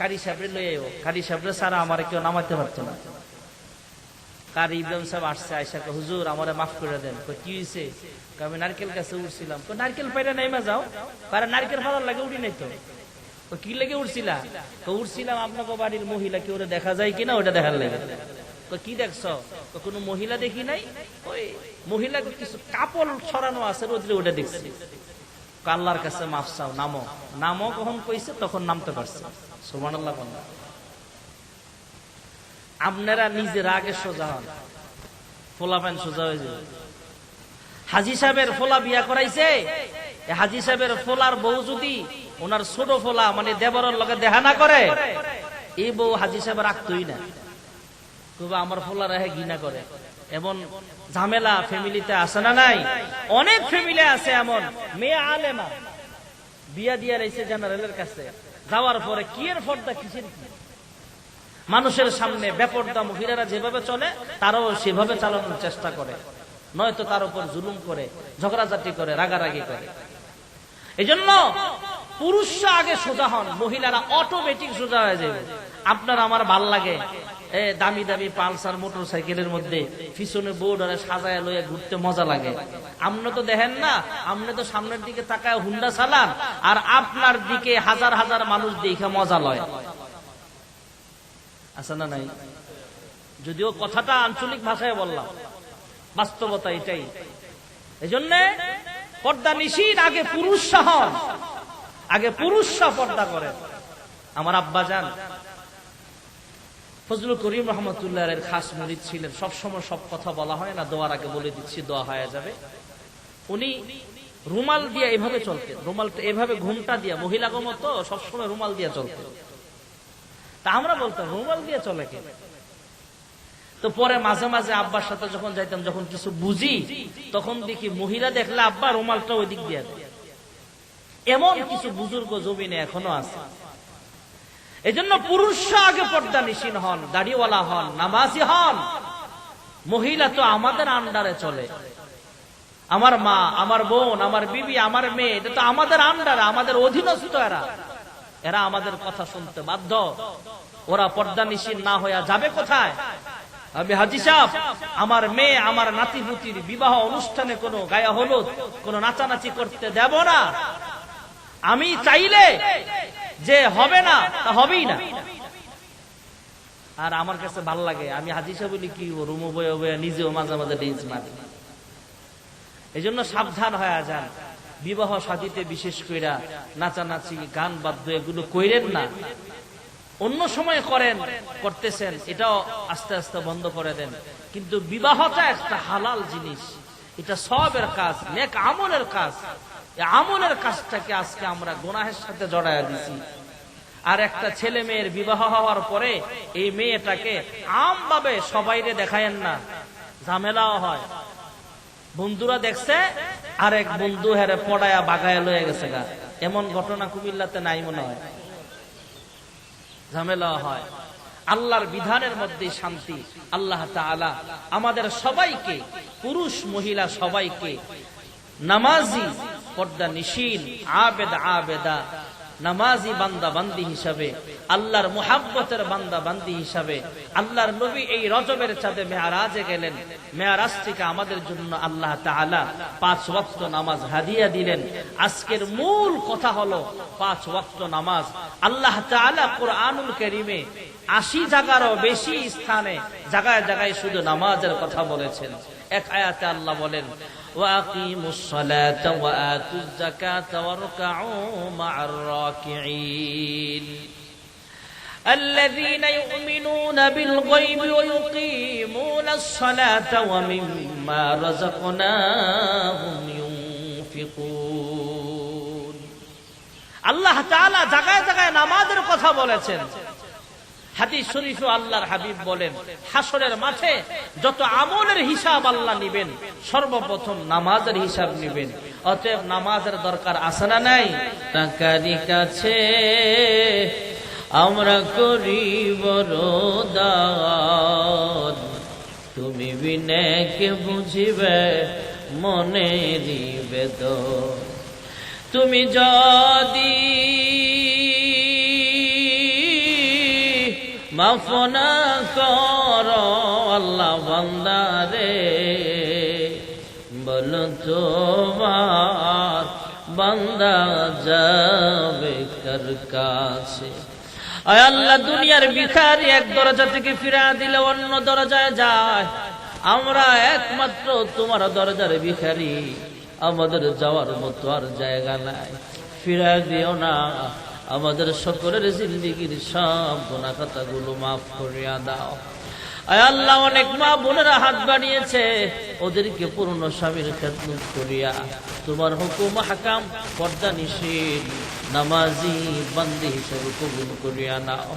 কারি সাহেবরে লই আইও, কারি সাহেবরে ছাড়া আমার কেউ নামাইতে পারতো না। কারি ইব্রাহিম সাহেব আসছে, আয়সা হুজুর আমারে মাফ করে দেন। কি হয়েছে? আমি নারকেল গাছে উঠছিলাম। নারকেল পাইরা নাইমা যাও, পারে নারকেল ফালার লাগে উঠি নাই তো। কি লেগে উঠছিলা? উঠছিলাম আপনাকে বাড়ির মহিলা কি ওরা দেখা যায় কিনা ওটা দেখার লাগে। কি দেখছ? কোনো মহিলা দেখি নাই, ওই মহিলা কিছু কাপড় ছড়ানো আছে রোদ্রে, ওটা দেখছি। আল্লাহর কাছে মাফ চাও, নামো। নামো কখন কইছে তখন নামতে পারছে। সুবহানাল্লাহ। আপনারা নিজের আগে সোজা হন, ফোলা প্যান সোজা হয়ে যাবে। হাজী সাহেবের ফোলা বিয়া করাইছে, হাজী সাহেবের ফোলার বউ যদি ওনার ছোট ফোলা মানে দেবরের লগে দেখা না করে, এই বউ হাজী সাহেব রাখতই না। তবে আমার ফোলা রাহে ঘৃণা করে। এমন ঝামেলা ফ্যামিলিতে আসে না নাই? অনেক ফ্যামিলি আছে এমন, মেয়ে আলেমা বিয়া দিয়া রয়েছে জেনারেলের কাছে, যাওয়ার পরে কি এর পর্দা কিসের কি, মানুষের সামনে বেপর্দা মহিলারা যেভাবে চলে তারাও সেভাবে চালানোর চেষ্টা করে, নয়তো তার উপর জুলুম করে, ঝগড়াঝাটি করে, রাগারাগি করে। এই জন্য পুরুষরা আগে সোজা হন, মহিলারা অটোমেটিক সোজা হয়ে যাবে। আপনার আমার ভাল লাগে দামি দামি পালসার মোটর সাইকেলের মধ্যে পিছনে বোর্ড আর সাজায় লইয়া ঘুরতে মজা লাগে। আপনি তো দেখেন না, আপনি তো সামনের দিকে তাকায় হুন্ডা চালান, আর আপনার দিকে হাজার হাজার মানুষ দেখে মজা লয়। আছে না নাই? যদিও কথাটা আঞ্চলিক ভাষায় বললাম, বাস্তবতা এটাই। এই জন্য পর্দা নিষিদ্ধ। আগে পুরুষরা হন, আগে পুরুষরা পর্দা করেন। আমার আব্বা জান ফজলুল করিম রহমতুল্লাহ এর খাস মুরিদ ছিলেন। সবসময় সব কথা বলা হয় না, দোয়ার আগে বলে দিচ্ছি, দোয়া হয়ে যাবে। উনি রুমাল দিয়ে এভাবে চলতেন, রুমালটা এভাবে ঘুমটা দিয়া, মহিলাগো মতো সবসময় রুমাল দিয়ে চলতেন। তা আমরা বলতাম রুমাল দিয়ে চলে কে? তো পরে মাঝে মাঝে আব্বার সাথে যখন যাইতাম, যখন কিছু বুঝি, তখন দেখি মহিলা দেখলে আব্বা রুমালটা ওই দিক দিয়ে দেয়। এমন কিছু বুজুর্গ জমিনে এখনো আছে। এই জন্য পুরুষরা আগে পর্দা নিশীন হন, দাড়িওয়ালা হন, নামাজি হন। মহিলা তো আমাদের আন্ডারে চলে। আমার মা, আমার বোন, আমার বিবি, আমার মেয়ে, এটা তো আমাদের আন্ডারে, আমাদের অধীনস্থ। এরা আমাদের কথা শুনতে বাধ্য। ওরা পর্দা নিশীন না হইয়া যাবে কোথায়? আমি হাজী সাহেব, আমার মেয়ে, আমার নাতিপুতির বিবাহ অনুষ্ঠানে কোনো গায়া হলুদ, কোনো নাচানাচি করতে দেব না। আমি চাইলে যে হবে না, তা হবেই না। আর আমার কাছে ভাল লাগে, আমি হাজী সাহেব বলি কি রুমো বয়ে বয়ে নিজেও মাঝে মাঝে ডেন্স মারি। এই জন্য সাবধান হয়ে যান। বিবাহ শাদীতে বিশেষ কইরা নাচানাচি, গান বাদ্য এগুলো কইরেন না। অন্য সময় করেন, করতেছেন, এটাও আস্তে আস্তে বন্ধ করে দেন। কিন্তু বিবাহটা একটা হালাল জিনিস, এটা সবের কাজ, নেক আমলের কাজ। এই আমলের কাজটাকে আজকে আমরা গুনাহের সাথে জড়ায়া দিছি। আর একটা ছেলে মেয়ের বিবাহ হওয়ার পরে এই মেয়েটাকে আমভাবে সবাইরে দেখায়েন না, ঝামেলাও হয়। বন্ধুরা দেখছে, আর এক বন্ধু হেরে পড়ায়া বাগায়া লয়ে গেছে গা, এমন ঘটনা কুমিল্লাতে নাই মনে হয়। ঝামেলা হয়। আল্লাহর বিধানের মধ্যে শান্তি। আল্লাহ তাআলা আমাদের সবাইকে, পুরুষ মহিলা সবাইকে নামাজি, পর্দা নিশীন, আবেদ আবেদা, নামাজি বান্দা বান্দি হিসাবে, আল্লাহর মুহাব্বতের বান্দা বান্দি হিসাবে। আল্লাহর নবী এই রজবের চাঁদে মেরাজে গেলেন। মেরাজ থেকে আমাদের জন্য আল্লাহ তাআলা 5 ওয়াক্ত নামাজ হাদিয়া দিলেন। আজকের মূল কথা হলো 5 ওয়াক্ত নামাজ। আল্লাহ তাআলা কুরআনুল কারীমে 80 জায়গারও বেশি স্থানে জায়গায় জায়গায় শুধু নামাজের কথা বলেছেন। এক আয়াতে আল্লাহ বলেন, وَأَقِيمُوا الصَّلَاةَ وَآتُوا الزَّكَاةَ وَارْكَعُوا مَعَ الرَّاكِعِينَ الَّذِينَ يُؤْمِنُونَ بِالْغَيْبِ وَيُقِيمُونَ الصَّلَاةَ وَمِمَّا رَزَقْنَاهُمْ يُنْفِقُونَ। আল্লাহ তাআলা জায়গায় জায়গায় নামাজের কথা বলেছেন। হাদিস শরীফে আল্লাহর হাবিব বলেন, হাসরের মাঠে যত আমলের হিসাব আল্লাহ নিবেন, সর্বপ্রথম নামাজের হিসাব নিবেন। অতএব নামাজের দরকার আছে না নাই? টাকারি কাছে আমরা করি বড় দান, তুমি বিনে কে বুঝিবে মনের নিবেদন। তুমি যদি মাফ না করো আল্লাহ আল্লাহ বান্দারে বল তোমার বান্দা যাবে কার কাছে। আয় আল্লাহ, দুনিয়ার ভিখারি এক দরজা থেকে ফিরা দিলে অন্য দরজায় যায়, আমরা একমাত্র তোমার দরজার ভিখারি, আমাদের যাওয়ার মতো আর জায়গা নাই, ফিরা দিও না। আমাদের সকলের জিন্দেগীর সব গুনাহ খাতাগুলো মাফ করিয়া দাও। আয় আল্লাহ, অনেক মা বোনেরা হাত বাড়িয়েছে, ওদেরকে পূর্ণ স্বামীর খেদমত করিয়া তোমার হুকুম হাকাম পর্দা নিষেধ নামাজি বান্দি হিসেবে কবুল করিয়া নাও।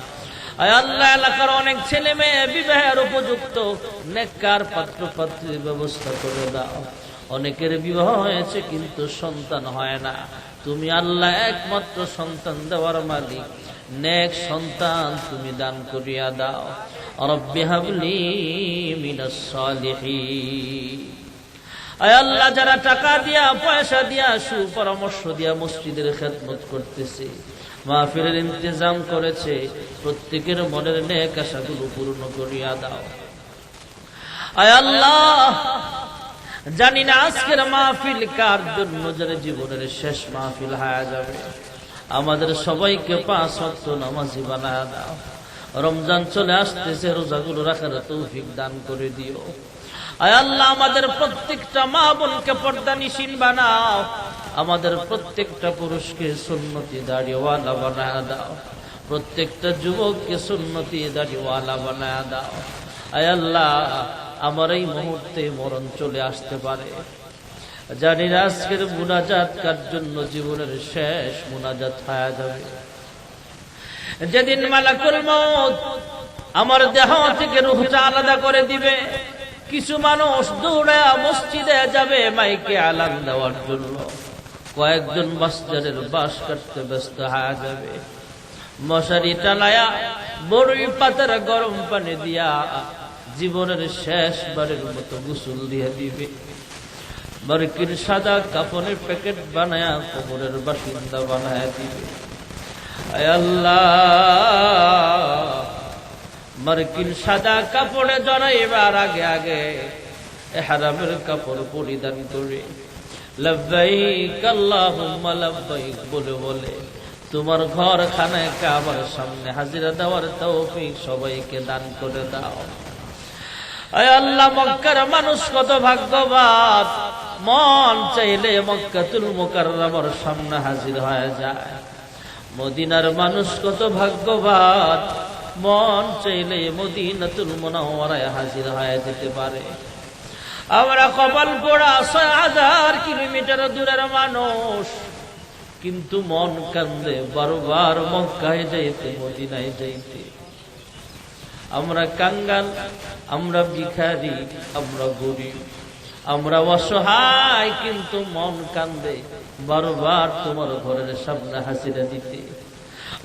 আয় আল্লাহ, এলাকার অনেক ছেলে মেয়ে বিবাহের উপযুক্ত নেককার পাত্র পাত্রীর ব্যবস্থা করে দাও। অনেকের বিবাহ হয়েছে কিন্তু সন্তান হয় না, তুমি আল্লাহ একমাত্র সন্তান দেওয়ার মালিক, নেক সন্তান তুমি দান করিয়া দাও। রব্বি হাবলি মিনাস সালিহিন। আয় আল্লাহ, যারা টাকা দিয়া পয়সা দিয়া সুপরামর্শ দিয়া মসজিদের খেদমত করতেছে, মাহফিলের ইন্তজাম করেছে, প্রত্যেকের মনের নেক আশাগুলো পূর্ণ করিয়া দাও। আয় আল্লাহ, জানি না আজকের মাহফিল কার জন্য যেন জীবনের শেষ মাহফিল হয়ে যাবে, আমাদের সবাইকে 5 ওয়াক্ত নামাজি বানায়া দাও। রমজান চলে আসতেছে, রোজাগুলো রাখার তৌফিক দান করে দিও। আয় আল্লাহ, আমাদের প্রত্যেকটা মা বোনকে পর্দানিশীন বানাও, আমাদের প্রত্যেকটা পুরুষকে সুন্নতি দাড়িওয়ালা বানায়া দাও, প্রত্যেকটা যুবককে সুন্নতি দাড়িওয়ালা বানায়া দাও। আয় আল্লাহ, আমার এই মুহূর্তে মরণ চলে আসতে পারে, জানি না আজকের মুনাজাত কার জন্য জীবনের শেষ মুনাজাত হয়ে যাবে। যেদিন মালাকুল মউত আমার দেহ থেকে রূহটা আলাদা করে দিবে, কিছু মানুষ দৌড়ে মসজিদে যাবে মাইকে আলান দেওয়ার জন্য, কয়েকজন বাসজারের বাস কাটতে ব্যস্ত হয়ে যাবে। মশারি টানায়া বড়ই পাতার গরম পানি দিয়া জীবনের শেষবারের মতো গোসল দিয়ে দিবে। মার্কিন সাদা কাপড়ের প্যাকেট বানায়া কবরের বাসিন্দা বানায়া দিবে। আয় আল্লাহ, মার্কিন সাদা কাপড়ে জড়াইবার আগে আগে ইহরামের কাপড় পরিধান করে লব্বাইক আল্লাহুম্মা লব্বাইক বলে বলে তোমার ঘর খানায় কাবার সামনে হাজিরা দেওয়ার তৌফিক সবাইকে দান করে দাও। আয় আল্লাহ, মক্কার মানুষ কত ভাগ্যবান, মন চাইলে মক্কাতুল মুকাররমার সামনে হাজির হয়ে যায়। মদিনার মানুষ কত ভাগ্যবান, মন চাইলে মদিনাতুল মুনাওয়ারায় হাজির হয়ে যেতে পারে। আমরা কপাল পোড়া 6000 কিলোমিটার দূরের মানুষ, কিন্তু মন কান্দে বারবার মক্কায় যাইতে, মদিনায় যাইতে। আমরা কাঙ্গাল, আমরা ভিখারি, আমরা গরিব, আমরা অসহায়, কিন্তু মন কান্দে বারবার তোমার ঘরের সামনে হাজিরা দিতে।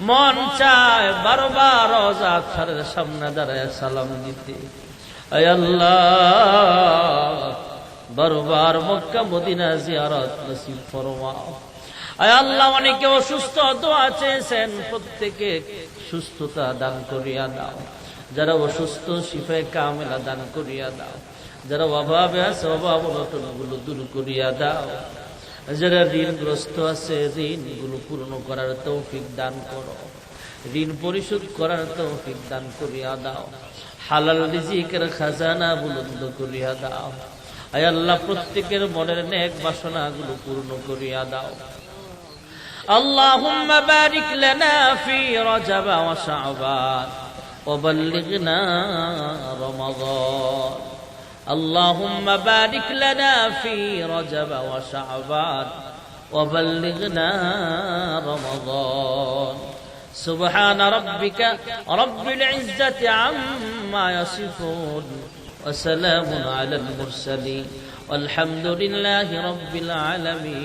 মন চায় বারবার রওজা আতহারের সামনে দাঁড়ায় সালাম দিতে। আয় আল্লাহ, বারবার মক্কা মদিনা জিয়ারত নসিব ফরমাও। আয় আল্লাহ, অনেকে অসুস্থ, দোয়া চেয়েছেন, প্রত্যেকে সুস্থতা দান করিয়া দাও। যারা অসুস্থ শিফায়ে কামেলা দান করিয়া দাও। যারা অভাবে আছে অভাব অনটনগুলো দূর করিয়া দাও। যারা ঋণগ্রস্ত আছে ঋণগুলো পূর্ণ করার তৌফিক দান করো, ঋণ পরিশোধ করার তৌফিক দান করিয়া দাও। হালাল রিজিকের খাজানা বুলন্দ করিয়া দাও। আয় আল্লাহ, প্রত্যেকের মনের নেক বাসনাগুলো পূর্ণ করিয়া দাও। আল্লাহুম্মা বারিক লানা ফি রজব ওয়া শাবান وبلغنا رمضان اللهم بارك لنا في رجب وشعبان وبلغنا رمضان سبحان ربك رب العزة عما يصفون وسلام على المرسلين والحمد لله رب العالمين.